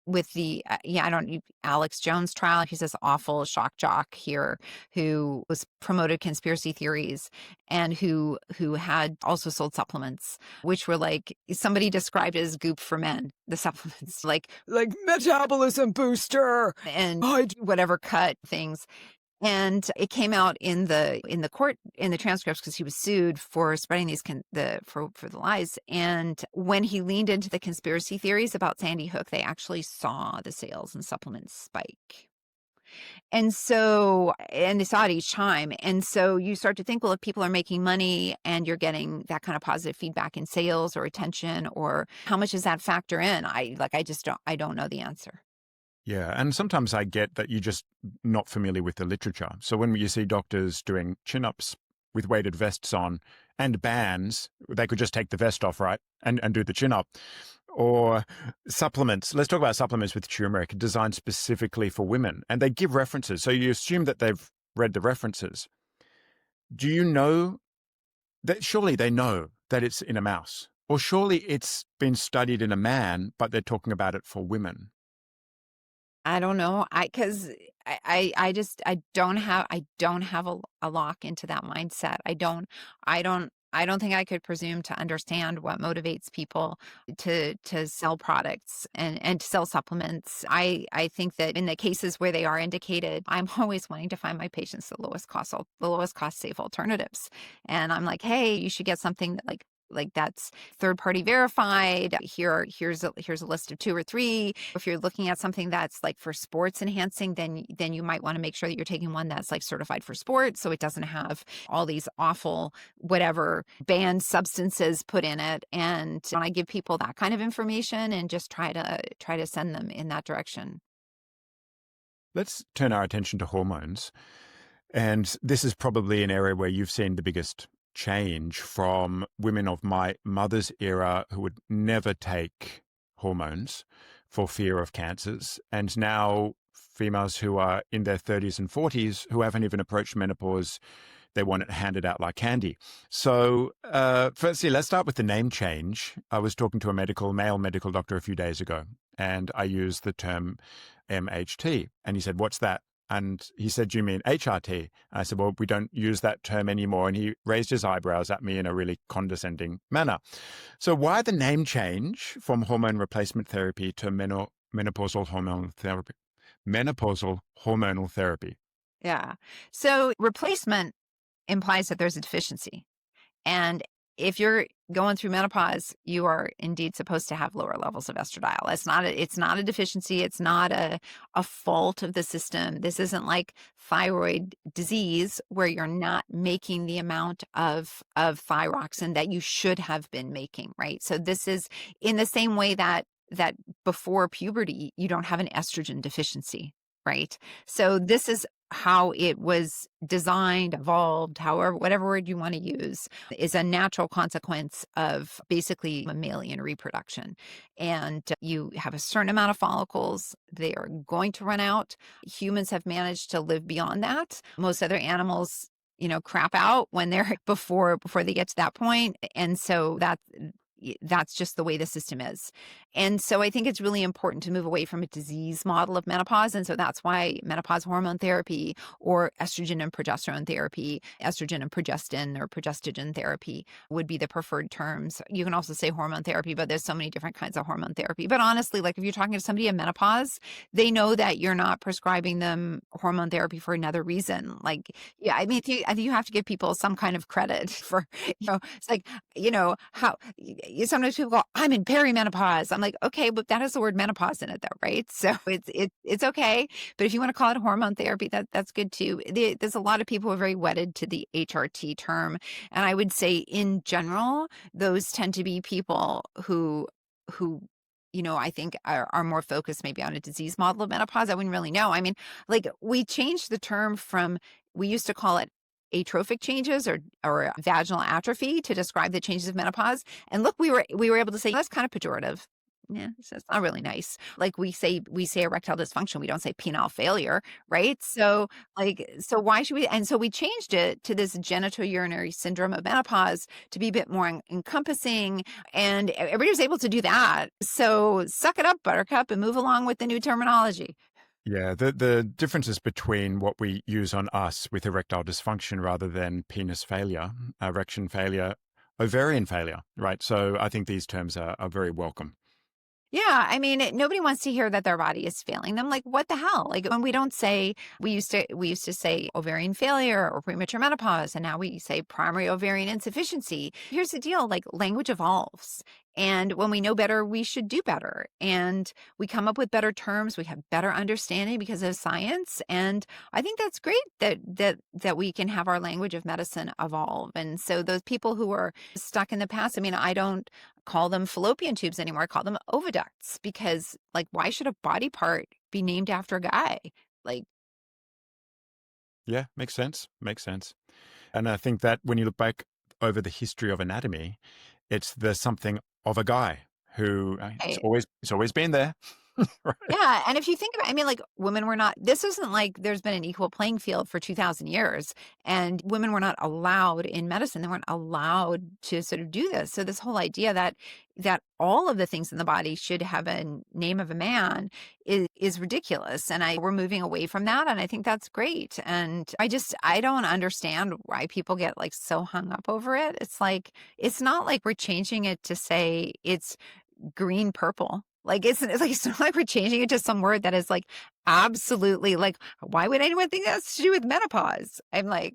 with the I don't Alex Jones trial. He's this awful shock jock here who was promoted conspiracy theories and who had also sold supplements, which were like, somebody described it as goop for men. The supplements like metabolism booster and whatever cut things. And it came out in the court, in the transcripts, because he was sued for spreading these for the lies. And when he leaned into the conspiracy theories about Sandy Hook, they actually saw the sales and supplements spike. And they saw it each time. And so you start to think, well, if people are making money and you're getting that kind of positive feedback in sales or attention, or how much does that factor in? I don't know the answer. Yeah, and sometimes I get that you're just not familiar with the literature. So when you see doctors doing chin-ups with weighted vests on and bands, they could just take the vest off, right, and do the chin-up. Or supplements. Let's talk about supplements with turmeric designed specifically for women, and they give references. So you assume that they've read the references. Do you know that surely they know that it's in a mouse? Or surely it's been studied in a man, but they're talking about it for women? I don't know. Because I don't have a lock into that mindset. I don't think I could presume to understand what motivates people to sell products and to sell supplements. I think that in the cases where they are indicated, I'm always wanting to find my patients the lowest cost safe alternatives. And I'm like, hey, you should get something that that's third party verified. Here's a list of 2 or 3. If you're looking at something that's like for sports enhancing, then you might want to make sure that you're taking one that's like certified for sports, so it doesn't have all these awful whatever banned substances put in it. And I give people that kind of information and just try to send them in that direction. Let's turn our attention to hormones. And this is probably an area where you've seen the biggest change from women of my mother's era who would never take hormones for fear of cancers. And now females who are in their 30s and 40s who haven't even approached menopause. They want it handed out like candy. So, firstly, let's start with the name change. I was talking to a male medical doctor a few days ago, and I used the term MHT. And he said, "What's that?" And he said, "Do you mean HRT?" And I said, "Well, we don't use that term anymore." And he raised his eyebrows at me in a really condescending manner. So, why the name change from hormone replacement therapy to menopausal hormonal therapy? Menopausal hormonal therapy. Yeah. So replacement implies that there's a deficiency. And if you're going through menopause, you are indeed supposed to have lower levels of estradiol. It's not a deficiency. It's not a fault of the system. This isn't like thyroid disease where you're not making the amount of thyroxine that you should have been making, right? So this is in the same way that before puberty, you don't have an estrogen deficiency, right? So this is how it was designed, evolved, however, whatever word you want to use, is a natural consequence of basically mammalian reproduction. And you have a certain amount of follicles, they are going to run out. Humans have managed to live beyond that. Most other animals, crap out when they're before they get to that point. And so that's just the way the system is. And so I think it's really important to move away from a disease model of menopause. And so that's why menopause hormone therapy or estrogen and progesterone therapy, estrogen and progestin or progestogen therapy would be the preferred terms. You can also say hormone therapy, but there's so many different kinds of hormone therapy. But honestly, like if you're talking to somebody in menopause, they know that you're not prescribing them hormone therapy for another reason. Like, yeah, I mean, I think you have to give people some kind of credit for, it's like, how sometimes people go, "I'm in perimenopause." I'm like, okay, but that has the word menopause in it though, right? So it's okay. But if you want to call it hormone therapy, that's good too. There's a lot of people who are very wedded to the HRT term. And I would say in general, those tend to be people who I think are more focused maybe on a disease model of menopause. I wouldn't really know. I mean, like we changed the term we used to call it atrophic changes or vaginal atrophy to describe the changes of menopause. And look, we were able to say that's kind of pejorative. Yeah, so it's not really nice. Like we say erectile dysfunction, we don't say penile failure, right? So why should we? And so we changed it to this genitourinary syndrome of menopause to be a bit more encompassing, and everybody was able to do that. So suck it up, buttercup, and move along with the new terminology. Yeah, the differences between what we use on us with erectile dysfunction rather than penis failure, erection failure, ovarian failure, right? So I think these terms are very welcome. Yeah, I mean, nobody wants to hear that their body is failing them. Like, what the hell? Like, when we don't say we used to say ovarian failure or premature menopause, and now we say primary ovarian insufficiency. Here's the deal: like, language evolves, and when we know better, we should do better, and we come up with better terms. We have better understanding because of science, and I think that's great that we can have our language of medicine evolve. And so, those people who are stuck in the past, I mean, I don't call them fallopian tubes anymore. I call them oviducts because, like, why should a body part be named after a guy? Like, Yeah, makes sense. Makes sense. And I think that when you look back over the history of anatomy, it's the something of a guy who I, it's always been there. Right. yeah. And if you think about it, I mean, like, women were not, this isn't like there's been an equal playing field for 2000 years and women were not allowed in medicine. They weren't allowed to sort of do this. So this whole idea that all of the things in the body should have a name of a man is ridiculous. And we're moving away from that. And I think that's great. And I don't understand why people get like so hung up over it. It's like, it's not like we're changing it to say it's green purple. Like it's not like we're changing it to some word that is like absolutely like, why would anyone think that's to do with menopause? I'm like,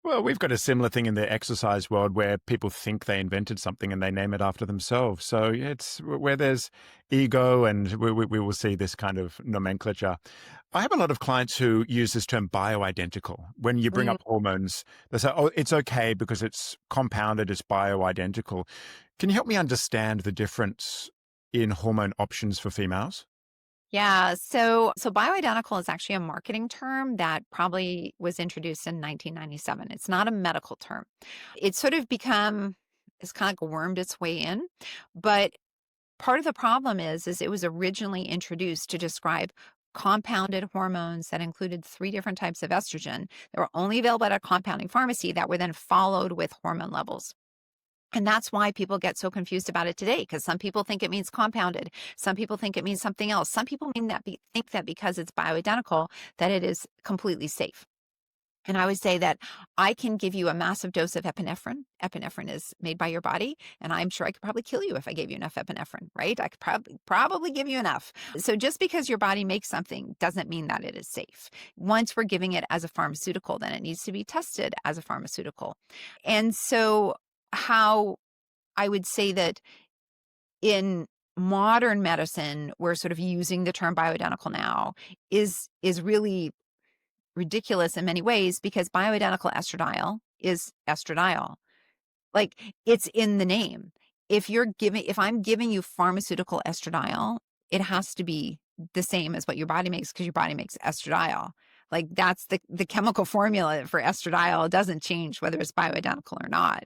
Well, we've got a similar thing in the exercise world where people think they invented something and they name it after themselves. So yeah, it's where there's ego and we will see this kind of nomenclature. I have a lot of clients who use this term bioidentical. When you bring mm, up hormones, they say, oh, it's okay because it's compounded, it's bioidentical. Can you help me understand the difference in hormone options for females? yeah. So bioidentical is actually a marketing term that probably was introduced in 1997. It's not a medical term. It's sort of it's kind of like wormed its way in, but part of the problem is it was originally introduced to describe compounded hormones that included 3 different types of estrogen that were only available at a compounding pharmacy that were then followed with hormone levels. And that's why people get so confused about it today, because some people think it means compounded. Some people think it means something else. Some people think that because it's bioidentical, that it is completely safe. And I would say that I can give you a massive dose of epinephrine. Epinephrine is made by your body, and I'm sure I could probably kill you if I gave you enough epinephrine, right? I could probably give you enough. So just because your body makes something doesn't mean that it is safe. Once we're giving it as a pharmaceutical, then it needs to be tested as a pharmaceutical. And so how I would say that in modern medicine, we're sort of using the term bioidentical now is really ridiculous in many ways, because bioidentical estradiol is estradiol. Like, it's in the name. If I'm giving you pharmaceutical estradiol, it has to be the same as what your body makes, because your body makes estradiol. Like, that's the chemical formula for estradiol. It doesn't change whether it's bioidentical or not.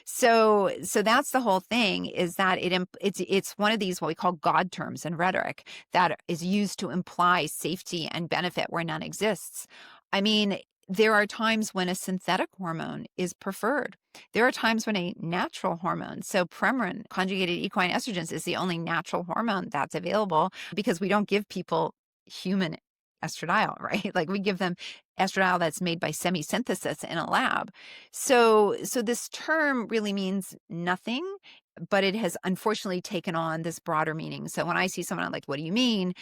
So that's the whole thing, is that it's one of these what we call God terms in rhetoric that is used to imply safety and benefit where none exists. I mean, there are times when a synthetic hormone is preferred. There are times when a natural hormone, so Premarin, conjugated equine estrogens, is the only natural hormone that's available, because we don't give people human estradiol, right? Like, we give them estradiol that's made by semi-synthesis in a lab. So this term really means nothing, but it has unfortunately taken on this broader meaning. So when I see someone, I'm like, what do you mean?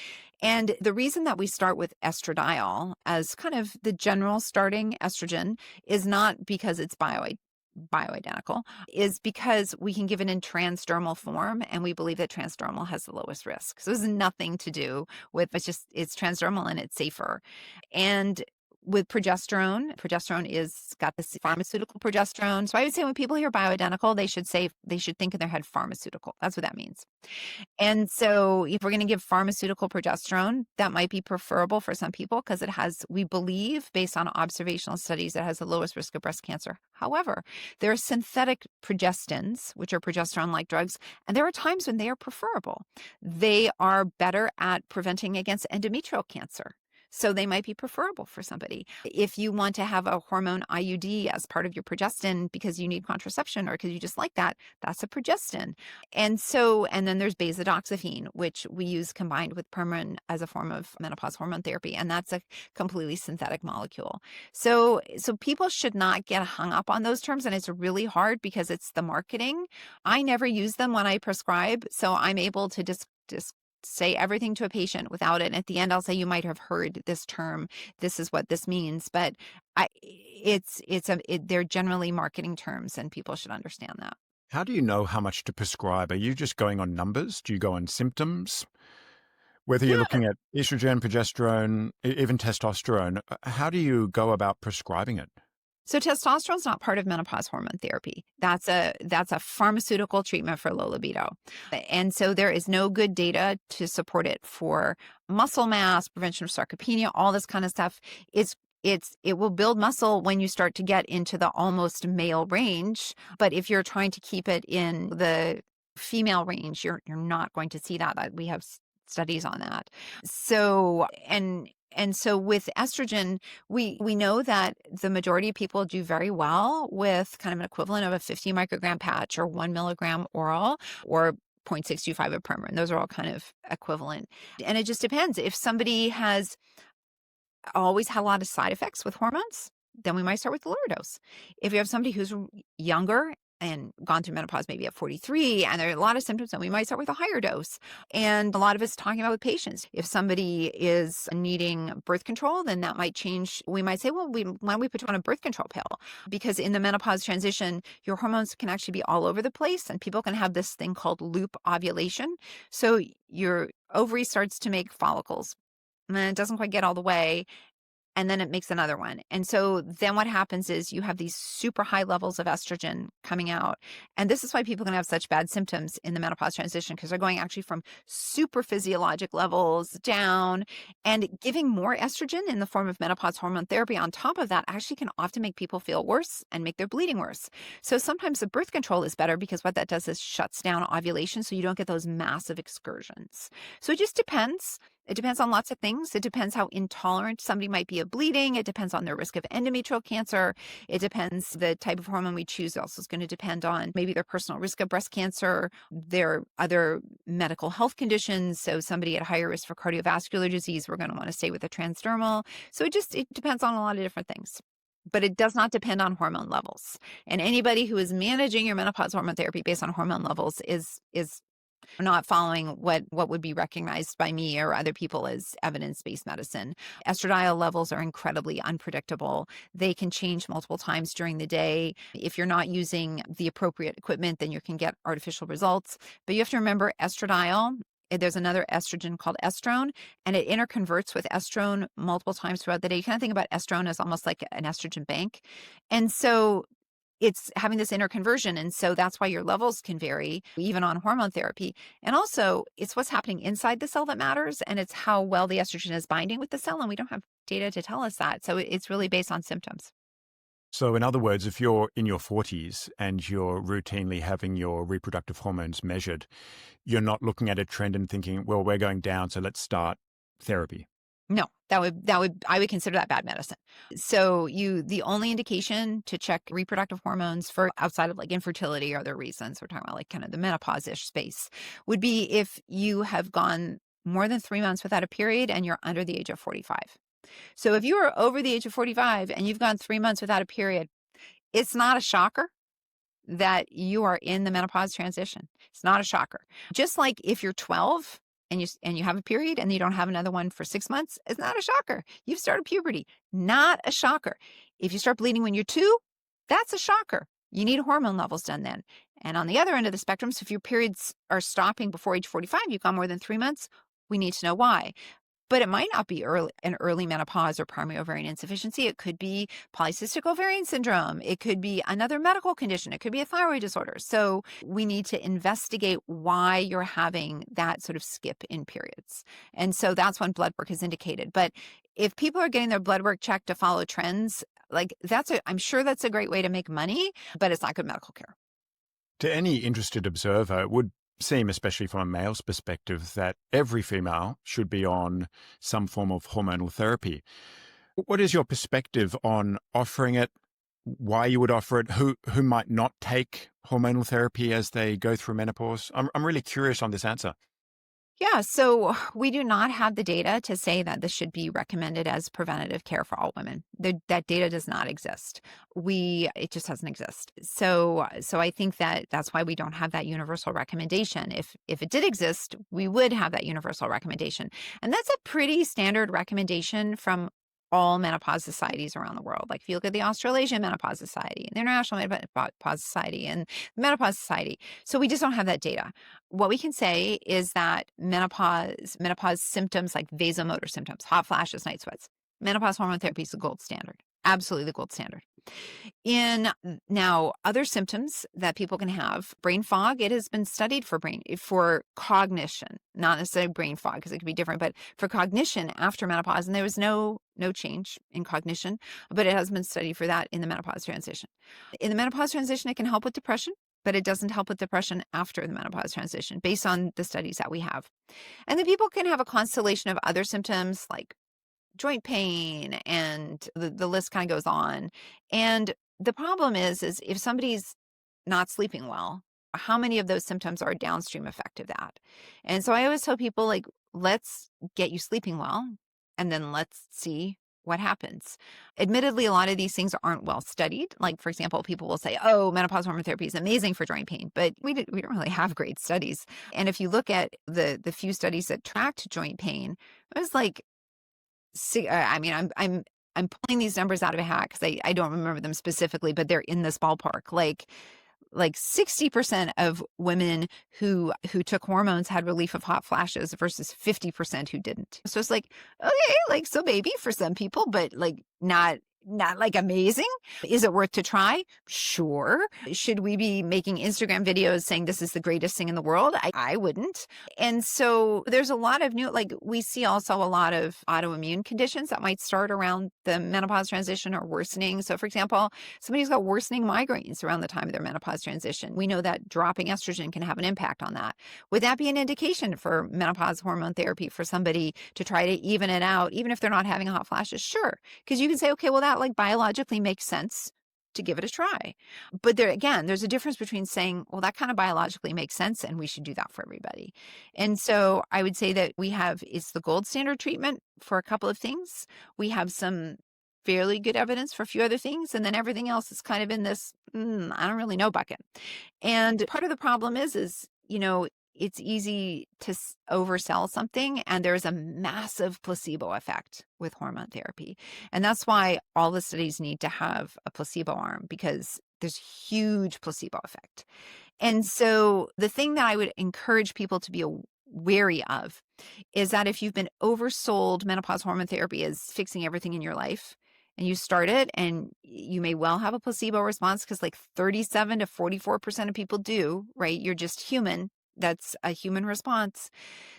And the reason that we start with estradiol as kind of the general starting estrogen is not because it's bioidentical, is because we can give it in transdermal form, and we believe that transdermal has the lowest risk. So this has nothing to do with, it's transdermal and it's safer. And with progesterone is got this pharmaceutical progesterone. So I would say when people hear bioidentical, they should think in their head pharmaceutical. That's what that means. And so if we're going to give pharmaceutical progesterone, that might be preferable for some people, because it has, we believe, based on observational studies, it has the lowest risk of breast cancer. However, there are synthetic progestins, which are progesterone-like drugs, and there are times when they are preferable. They are better at preventing against endometrial cancer. So they might be preferable for somebody. If you want to have a hormone IUD as part of your progestin because you need contraception or because you just like that, that's a progestin. And then there's beta-doxyphene, which we use combined with Premarin as a form of menopause hormone therapy. And that's a completely synthetic molecule. So people should not get hung up on those terms. And it's really hard because it's the marketing. I never use them when I prescribe. So I'm able to just say everything to a patient without it. And at the end, I'll say, you might have heard this term. This is what this means. But they're generally marketing terms, and people should understand that. How do you know how much to prescribe? Are you just going on numbers? Do you go on symptoms? Whether you're looking at estrogen, progesterone, even testosterone, how do you go about prescribing it? So testosterone is not part of menopause hormone therapy. That's a pharmaceutical treatment for low libido. And so there is no good data to support it for muscle mass, prevention of sarcopenia, all this kind of stuff. It will build muscle when you start to get into the almost male range. But if you're trying to keep it in the female range, you're not going to see that. We have studies on that. So, and so with estrogen, we know that the majority of people do very well with kind of an equivalent of a 50 microgram patch or 1 milligram oral, or 0.625 of Premarin. Those are all kind of equivalent. And it just depends. If somebody has always had a lot of side effects with hormones, then we might start with the lower dose. If you have somebody who's younger and gone through menopause maybe at 43, and there are a lot of symptoms, and we might start with a higher dose. And a lot of it's talking about with patients. If somebody is needing birth control, then that might change. We might say, well, why don't we put you on a birth control pill? Because in the menopause transition, your hormones can actually be all over the place, and people can have this thing called loop ovulation. So your ovary starts to make follicles, and then it doesn't quite get all the way, and then it makes another one. And so then what happens is you have these super high levels of estrogen coming out. And this is why people can have such bad symptoms in the menopause transition, because they're going actually from super physiologic levels down, and giving more estrogen in the form of menopause hormone therapy on top of that actually can often make people feel worse and make their bleeding worse. So sometimes the birth control is better, because what that does is shuts down ovulation, so you don't get those massive excursions. So it just depends. It depends on lots of things. It depends how intolerant somebody might be of bleeding. It depends on their risk of endometrial cancer. It depends the type of hormone we choose also is going to depend on maybe their personal risk of breast cancer, their other medical health conditions. So somebody at higher risk for cardiovascular disease, we're going to want to stay with a transdermal. So it depends on a lot of different things. But it does not depend on hormone levels. And anybody who is managing your menopause hormone therapy based on hormone levels is not following what would be recognized by me or other people as evidence-based medicine. Estradiol levels are incredibly unpredictable. They can change multiple times during the day. If you're not using the appropriate equipment, then you can get artificial results. But you have to remember estradiol, there's another estrogen called estrone, and it interconverts with estrone multiple times throughout the day. You kind of think about estrone as almost like an estrogen bank. And so it's having this interconversion. And so that's why your levels can vary, even on hormone therapy. And also, it's what's happening inside the cell that matters, and it's how well the estrogen is binding with the cell. And we don't have data to tell us that. So it's really based on symptoms. So, in other words, if you're in your 40s and you're routinely having your reproductive hormones measured, you're not looking at a trend and thinking, well, we're going down, so let's start therapy. No, I would consider that bad medicine. So the only indication to check reproductive hormones for outside of like infertility or other reasons, we're talking about like kind of the menopause-ish space, would be if you have gone more than 3 months without a period and you're under the age of 45. So if you are over the age of 45 and you've gone 3 months without a period, it's not a shocker that you are in the menopause transition. It's not a shocker. Just like if you're 12 and you have a period and you don't have another one for 6 months, it's not a shocker. You've started puberty. Not a shocker. If you start bleeding when you're 2, that's a shocker. You need hormone levels done then. And on the other end of the spectrum, so if your periods are stopping before age 45, you've gone more than 3 months, we need to know why. But it might not be an early menopause or primary ovarian insufficiency. It could be polycystic ovarian syndrome. It could be another medical condition. It could be a thyroid disorder. So we need to investigate why you're having that sort of skip in periods. And so that's when blood work is indicated. But if people are getting their blood work checked to follow trends, like I'm sure that's a great way to make money, but it's not good medical care. To any interested observer, it would seem, especially from a male's perspective, that every female should be on some form of hormonal therapy. What is your perspective on offering it, why you would offer it, who might not take hormonal therapy as they go through menopause? I'm really curious on this answer. Yeah, so we do not have the data to say that this should be recommended as preventative care for all women. That data does not exist. It just doesn't exist. So I think that's why we don't have that universal recommendation. If it did exist, we would have that universal recommendation. And that's a pretty standard recommendation from all menopause societies around the world. Like if you look at the Australasian Menopause Society, and the International Menopause Society, and the Menopause Society. So we just don't have that data. What we can say is that menopause symptoms like vasomotor symptoms, hot flashes, night sweats, menopause hormone therapy is the gold standard. Absolutely the gold standard. In now other symptoms that people can have, brain fog, it has been studied for cognition, not necessarily brain fog because it could be different, but for cognition after menopause, and there was no change in cognition, but it has been studied for that in the menopause transition. In the menopause transition, it can help with depression, but it doesn't help with depression after the menopause transition based on the studies that we have. And then people can have a constellation of other symptoms like joint pain, and the list kind of goes on. And the problem is if somebody's not sleeping well, how many of those symptoms are a downstream effect of that? And so I always tell people, like, let's get you sleeping well, and then let's see what happens. Admittedly, a lot of these things aren't well studied. Like, for example, people will say, oh, menopause hormone therapy is amazing for joint pain, but we don't really have great studies. And if you look at the few studies that tracked joint pain, it was like, I mean, I'm pulling these numbers out of a hat because I don't remember them specifically, but they're in this ballpark. Like 60% of women who took hormones had relief of hot flashes versus 50% who didn't. So it's like, okay, like, so maybe for some people, but like not not like amazing. Is it worth to try? Sure. Should we be making Instagram videos saying this is the greatest thing in the world? I wouldn't. And so there's a lot of new, like we see also a lot of autoimmune conditions that might start around the menopause transition or worsening. So for example, somebody's got worsening migraines around the time of their menopause transition. We know that dropping estrogen can have an impact on that. Would that be an indication for menopause hormone therapy for somebody to try to even it out, even if they're not having hot flashes? Sure. Because you can say, okay, well, that like biologically makes sense to give it a try. But there again, there's a difference between saying, well, that kind of biologically makes sense and we should do that for everybody. And so I would say that it's the gold standard treatment for a couple of things. We have some fairly good evidence for a few other things. And then everything else is kind of in this, I don't really know bucket. And part of the problem is, it's easy to oversell something, and there's a massive placebo effect with hormone therapy. And that's why all the studies need to have a placebo arm, because there's huge placebo effect. And so the thing that I would encourage people to be wary of is that if you've been oversold menopause hormone therapy as fixing everything in your life, and you start it, and you may well have a placebo response, because like 37 to 44% of people do, right? You're just human. That's a human response.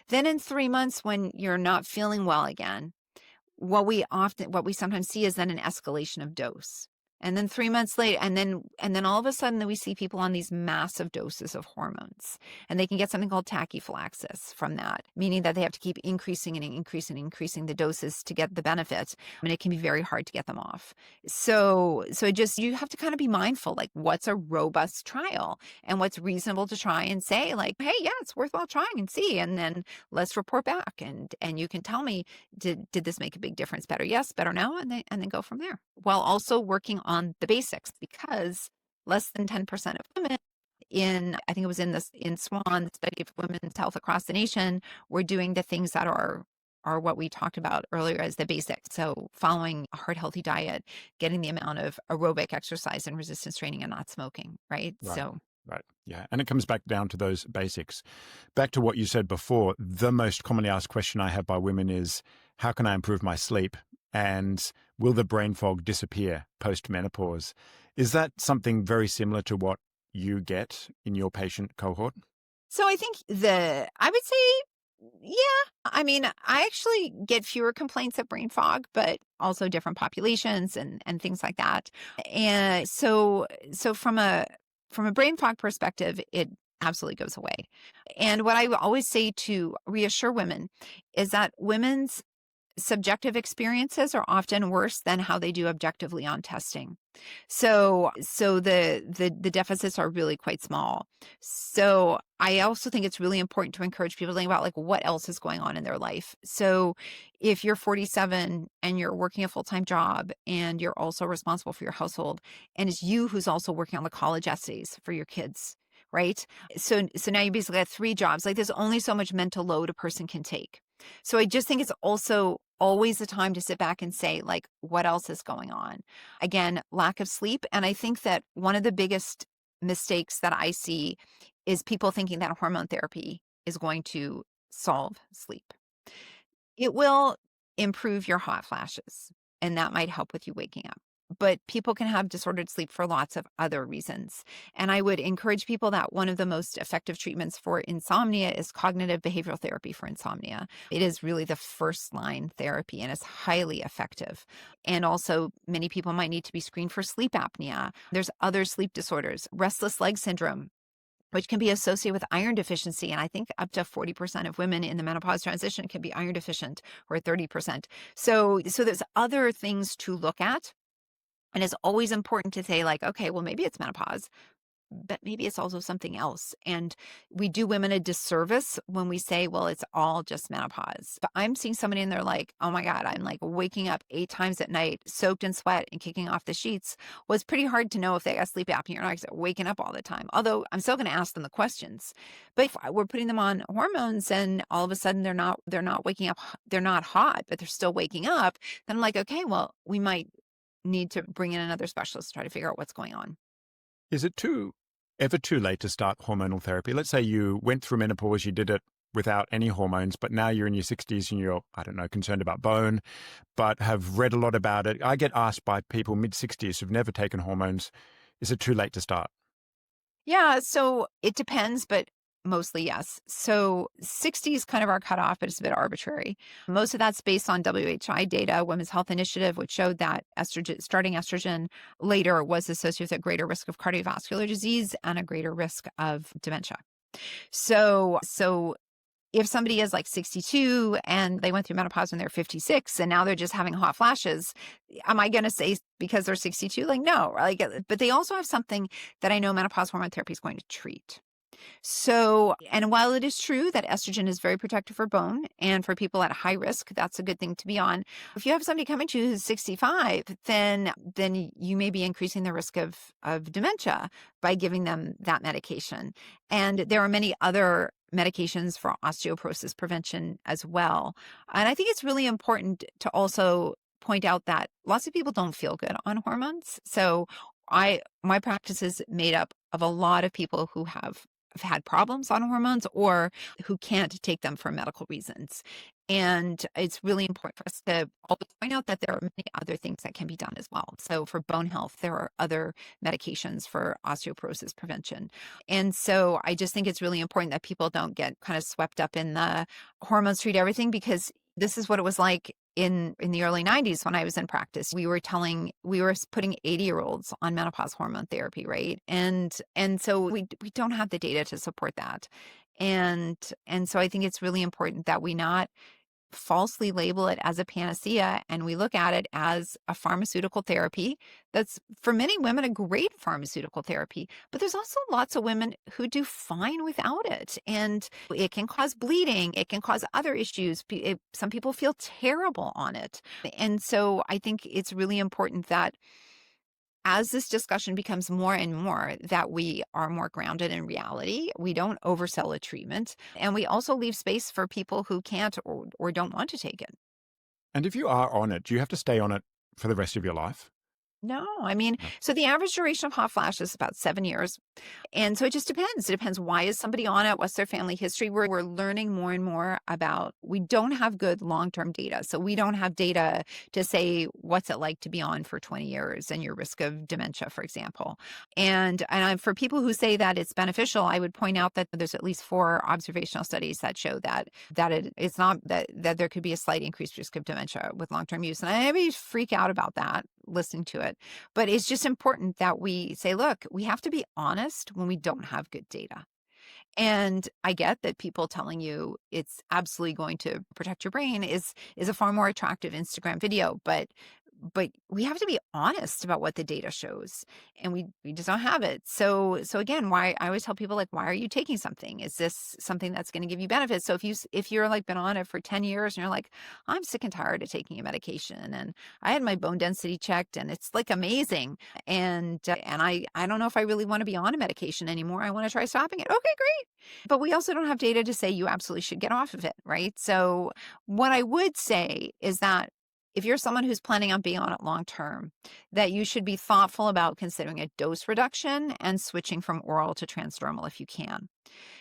Then in 3 months, when you're not feeling well again, what we sometimes see is then an escalation of dose. And then 3 months later, and then all of a sudden we see people on these massive doses of hormones, and they can get something called tachyphylaxis from that, meaning that they have to keep increasing and increasing the doses to get the benefit. And it can be very hard to get them off. So you have to kind of be mindful, like what's a robust trial and what's reasonable to try and say, like, hey, yeah, it's worthwhile trying and see, and then let's report back, and you can tell me, did this make a big difference? Better yes, better no, and then go from there, while also working on the basics, because less than 10% of women I think it was in SWAN, the study of women's health across the nation, were doing the things that are what we talked about earlier as the basics. So following a heart healthy diet, getting the amount of aerobic exercise and resistance training, and not smoking, right? Right. Yeah. And it comes back down to those basics. Back to what you said before, the most commonly asked question I have by women is, how can I improve my sleep? And will the brain fog disappear post-menopause? Is that something very similar to what you get in your patient cohort? So I think I would say, yeah. I mean, I actually get fewer complaints of brain fog, but also different populations and things like that. And so from a brain fog perspective, it absolutely goes away. And what I always say to reassure women is that women's subjective experiences are often worse than how they do objectively on testing. So the deficits are really quite small. So I also think it's really important to encourage people to think about, like, what else is going on in their life. So if you're 47 and you're working a full-time job and you're also responsible for your household, and it's you who's also working on the college essays for your kids, right? So now you basically have 3 jobs. Like, there's only so much mental load a person can take. So I just think it's also always the time to sit back and say, like, what else is going on? Again, lack of sleep. And I think that one of the biggest mistakes that I see is people thinking that hormone therapy is going to solve sleep. It will improve your hot flashes, and that might help with you waking up. But people can have disordered sleep for lots of other reasons. And I would encourage people that one of the most effective treatments for insomnia is cognitive behavioral therapy for insomnia. It is really the first line therapy, and it's highly effective. And also, many people might need to be screened for sleep apnea. There's other sleep disorders, restless leg syndrome, which can be associated with iron deficiency. And I think up to 40% of women in the menopause transition can be iron deficient, or 30%. So there's other things to look at. And it's always important to say, like, okay, well, maybe it's menopause, but maybe it's also something else. And we do women a disservice when we say, well, it's all just menopause. But I'm seeing somebody and they're like, oh my God, I'm like waking up 8 times at night, soaked in sweat and kicking off the sheets. Well, it's pretty hard to know if they got sleep apnea or not, because they're waking up all the time. Although I'm still going to ask them the questions. But if we're putting them on hormones and all of a sudden they're not waking up, they're not hot, but they're still waking up, then I'm like, okay, well, we might need to bring in another specialist to try to figure out what's going on. Is it ever too late to start hormonal therapy? Let's say you went through menopause, you did it without any hormones, but now you're in your 60s and you're, I don't know, concerned about bone, but have read a lot about it. I get asked by people mid-60s who've never taken hormones, is it too late to start? Yeah, so it depends, but mostly yes. So 60 is kind of our cutoff, but it's a bit arbitrary. Most of that's based on WHI data, Women's Health Initiative, which showed that starting estrogen later was associated with a greater risk of cardiovascular disease and a greater risk of dementia. So if somebody is like 62 and they went through menopause when they're 56 and now they're just having hot flashes, am I going to say because they're 62? Like, no, like, but they also have something that I know menopause hormone therapy is going to treat. So, and while it is true that estrogen is very protective for bone and for people at high risk, that's a good thing to be on. If you have somebody coming to you who's 65, then you may be increasing the risk of dementia by giving them that medication. And there are many other medications for osteoporosis prevention as well. And I think it's really important to also point out that lots of people don't feel good on hormones. So my practice is made up of a lot of people who have had problems on hormones or who can't take them for medical reasons. And it's really important for us to always point out that there are many other things that can be done as well. So for bone health, there are other medications for osteoporosis prevention. And so I just think it's really important that people don't get kind of swept up in the hormones treat everything, because this is what it was like in the early 90s when I was in practice. We were putting 80-year-olds on menopause hormone therapy, right? And so we don't have the data to support that. And so I think it's really important that we not falsely label it as a panacea and we look at it as a pharmaceutical therapy that's for many women a great pharmaceutical therapy, but there's also lots of women who do fine without it, and it can cause bleeding, it can cause other issues. Some people feel terrible on it. And so I think it's really important that as this discussion becomes more and more, that we are more grounded in reality. We don't oversell a treatment, and we also leave space for people who can't or don't want to take it. And if you are on it, do you have to stay on it for the rest of your life? No, I mean, No. so the average duration of hot flash is about 7 years. And so it just depends. It depends, why is somebody on it? What's their family history? We're learning more and more about, we don't have good long-term data. So we don't have data to say what's it like to be on for 20 years and your risk of dementia, for example. And for people who say that it's beneficial, I would point out that there's at least 4 observational studies that show that it's not that there could be a slight increased risk of dementia with long-term use. And I maybe freak out about that listening to it. But it's just important that we say, look, we have to be honest when we don't have good data. And I get that people telling you it's absolutely going to protect your brain is a far more attractive Instagram video, but we have to be honest about what the data shows, and we just don't have it. So again, why I always tell people, like, why are you taking something? Is this something that's going to give you benefits? So if you're like been on it for 10 years and you're like, I'm sick and tired of taking a medication, and I had my bone density checked and it's like amazing, and I don't know if I really want to be on a medication anymore. I want to try stopping it. Okay, great. But we also don't have data to say you absolutely should get off of it, right? So what I would say is that if you're someone who's planning on being on it long term, that you should be thoughtful about considering a dose reduction and switching from oral to transdermal if you can.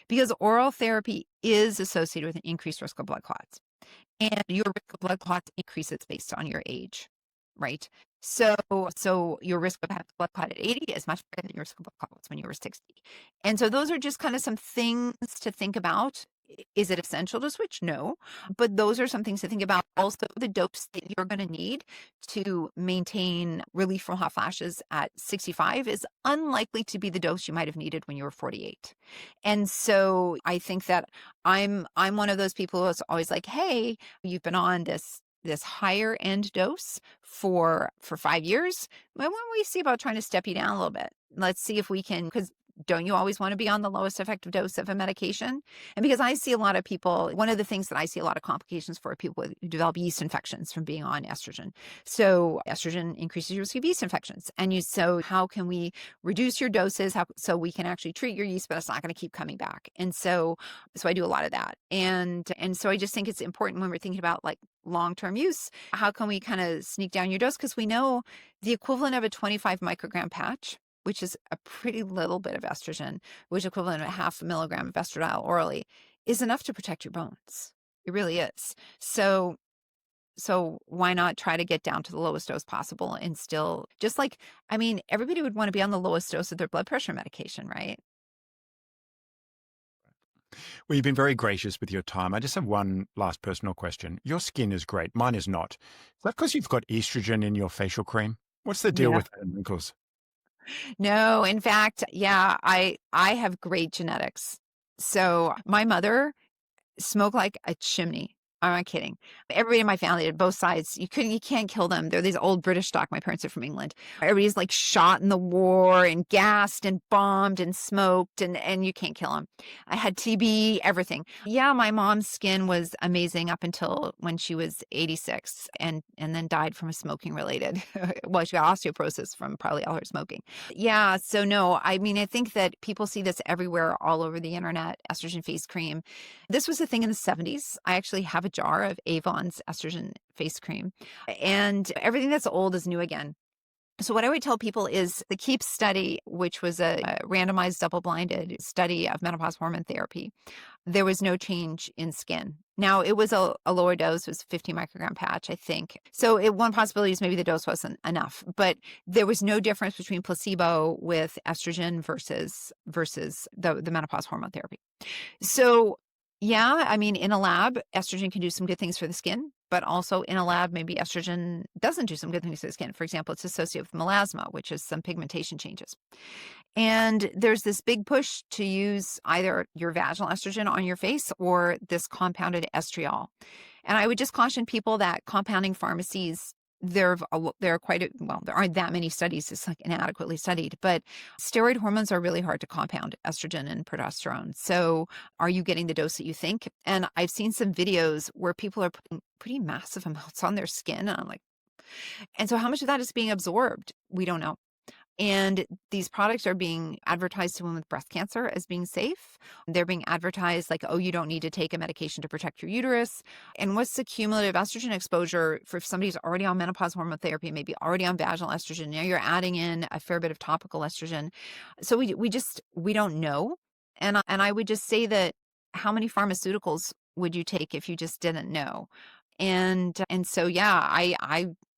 Because oral therapy is associated with an increased risk of blood clots. And your risk of blood clots increases based on your age, right? So your risk of having blood clot at 80 is much higher than your risk of blood clots when you were 60. And so those are just kind of some things to think about. Is it essential to switch? No. But those are some things to think about. Also, the dose that you're going to need to maintain relief from hot flashes at 65 is unlikely to be the dose you might have needed when you were 48. And so I think that I'm one of those people who's always like, hey, you've been on this higher end dose for 5 years. Why don't we see about trying to step you down a little bit? Let's see if we can, because don't you always want to be on the lowest effective dose of a medication? And because I see a lot of people, one of the things that I see a lot of complications for people who develop yeast infections from being on estrogen. So estrogen increases your risk of yeast infections. So how can we reduce your doses so we can actually treat your yeast, but it's not going to keep coming back? And so I do a lot of that. And so I just think it's important when we're thinking about like long-term use, how can we kind of sneak down your dose? Because we know the equivalent of a 25 microgram patch, which is a pretty little bit of estrogen, which is equivalent to 0.5 milligram of estradiol orally, is enough to protect your bones. It really is. So why not try to get down to the lowest dose possible and still just like, I mean, everybody would want to be on the lowest dose of their blood pressure medication, right? Well, you've been very gracious with your time. I just have one last personal question. Your skin is great. Mine is not. Is that because you've got estrogen in your facial cream? What's the deal No. with wrinkles? No, in fact, yeah, I have great genetics. So my mother smoked like a chimney. I'm not kidding. Everybody in my family did both sides. You can't kill them. They're these old British stock. My parents are from England. Everybody's like shot in the war and gassed and bombed and smoked and you can't kill them. I had TB, everything. Yeah, my mom's skin was amazing up until when she was 86 and then died from a smoking related. Well, she got osteoporosis from probably all her smoking. Yeah, so no, I mean, I think that people see this everywhere all over the internet, estrogen face cream. This was a thing in the 70s. I actually have a jar of Avon's estrogen face cream, and everything that's old is new again. So what I would tell people is the KEEP study, which was a randomized double-blinded study of menopause hormone therapy, there was no change in skin. Now, it was a lower dose, it was 50 microgram patch, I think. So one possibility is maybe the dose wasn't enough, but there was no difference between placebo with estrogen versus the menopause hormone therapy. So yeah, I mean, in a lab, estrogen can do some good things for the skin, but also in a lab, maybe estrogen doesn't do some good things for the skin. For example, it's associated with melasma, which is some pigmentation changes. And there's this big push to use either your vaginal estrogen on your face or this compounded estriol. And I would just caution people that compounding pharmacies, there are there aren't that many studies. It's like inadequately studied, but steroid hormones are really hard to compound, estrogen and progesterone. So are you getting the dose that you think? And I've seen some videos where people are putting pretty massive amounts on their skin. And I'm like, and so how much of that is being absorbed? We don't know. And these products are being advertised to women with breast cancer as being safe. They're being advertised like, oh, you don't need to take a medication to protect your uterus. And what's the cumulative estrogen exposure for if somebody's already on menopause hormone therapy, maybe already on vaginal estrogen? Now you're adding in a fair bit of topical estrogen. So we don't know. And I would just say that how many pharmaceuticals would you take if you just didn't know? And so yeah,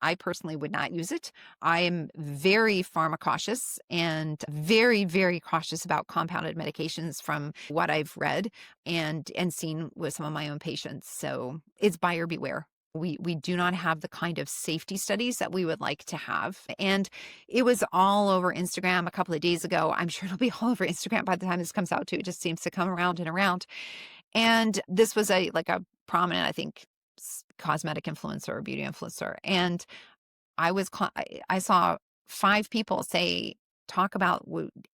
I personally would not use it. I am very pharmacautious and very, very cautious about compounded medications from what I've read and seen with some of my own patients. So it's buyer beware. We do not have the kind of safety studies that we would like to have. And it was all over Instagram a couple of days ago. I'm sure it'll be all over Instagram by the time this comes out too. It just seems to come around and around. And this was a prominent, I think, cosmetic influencer or beauty influencer. And I saw 5 people talk about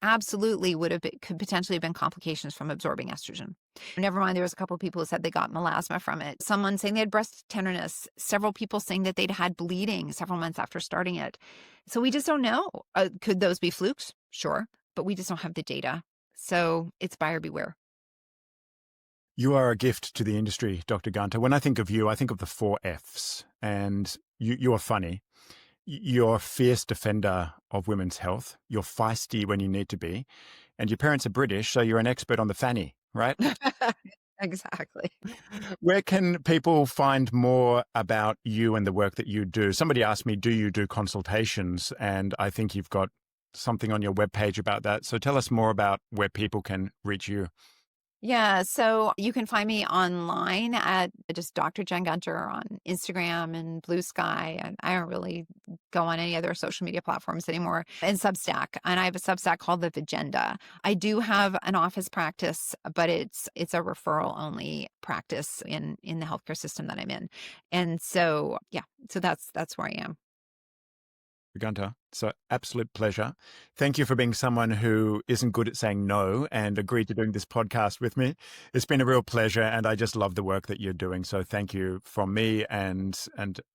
absolutely could potentially have been complications from absorbing estrogen. Never mind, there was a couple of people who said they got melasma from it. Someone saying they had breast tenderness. Several people saying that they'd had bleeding several months after starting it. So we just don't know. Could those be flukes? Sure, but we just don't have the data. So it's buyer beware. You are a gift to the industry, Dr. Gunter. When I think of you, I think of the 4 Fs. And you are funny. You're a fierce defender of women's health. You're feisty when you need to be. And your parents are British, so you're an expert on the fanny, right? Exactly. Where can people find more about you and the work that you do? Somebody asked me, do you do consultations? And I think you've got something on your webpage about that. So tell us more about where people can reach you. Yeah, so you can find me online at just Dr. Jen Gunter on Instagram and Blue Sky. And I don't really go on any other social media platforms anymore. And Substack. And I have a Substack called The Vagina. I do have an office practice, but it's a referral only practice in the healthcare system that I'm in. And so yeah, so that's where I am. Gunter, it's an absolute pleasure. Thank you for being someone who isn't good at saying no and agreed to doing this podcast with me. It's been a real pleasure, and I just love the work that you're doing. So thank you from me and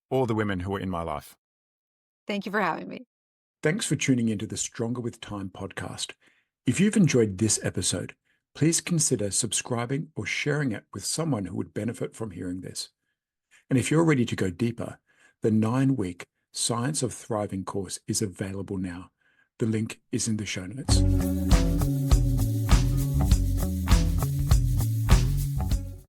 all the women who are in my life. Thank you for having me. Thanks for tuning into the Stronger with Time podcast. If you've enjoyed this episode, please consider subscribing or sharing it with someone who would benefit from hearing this. And if you're ready to go deeper, the 9-week Science of Thriving course is available now. The link is in the show notes.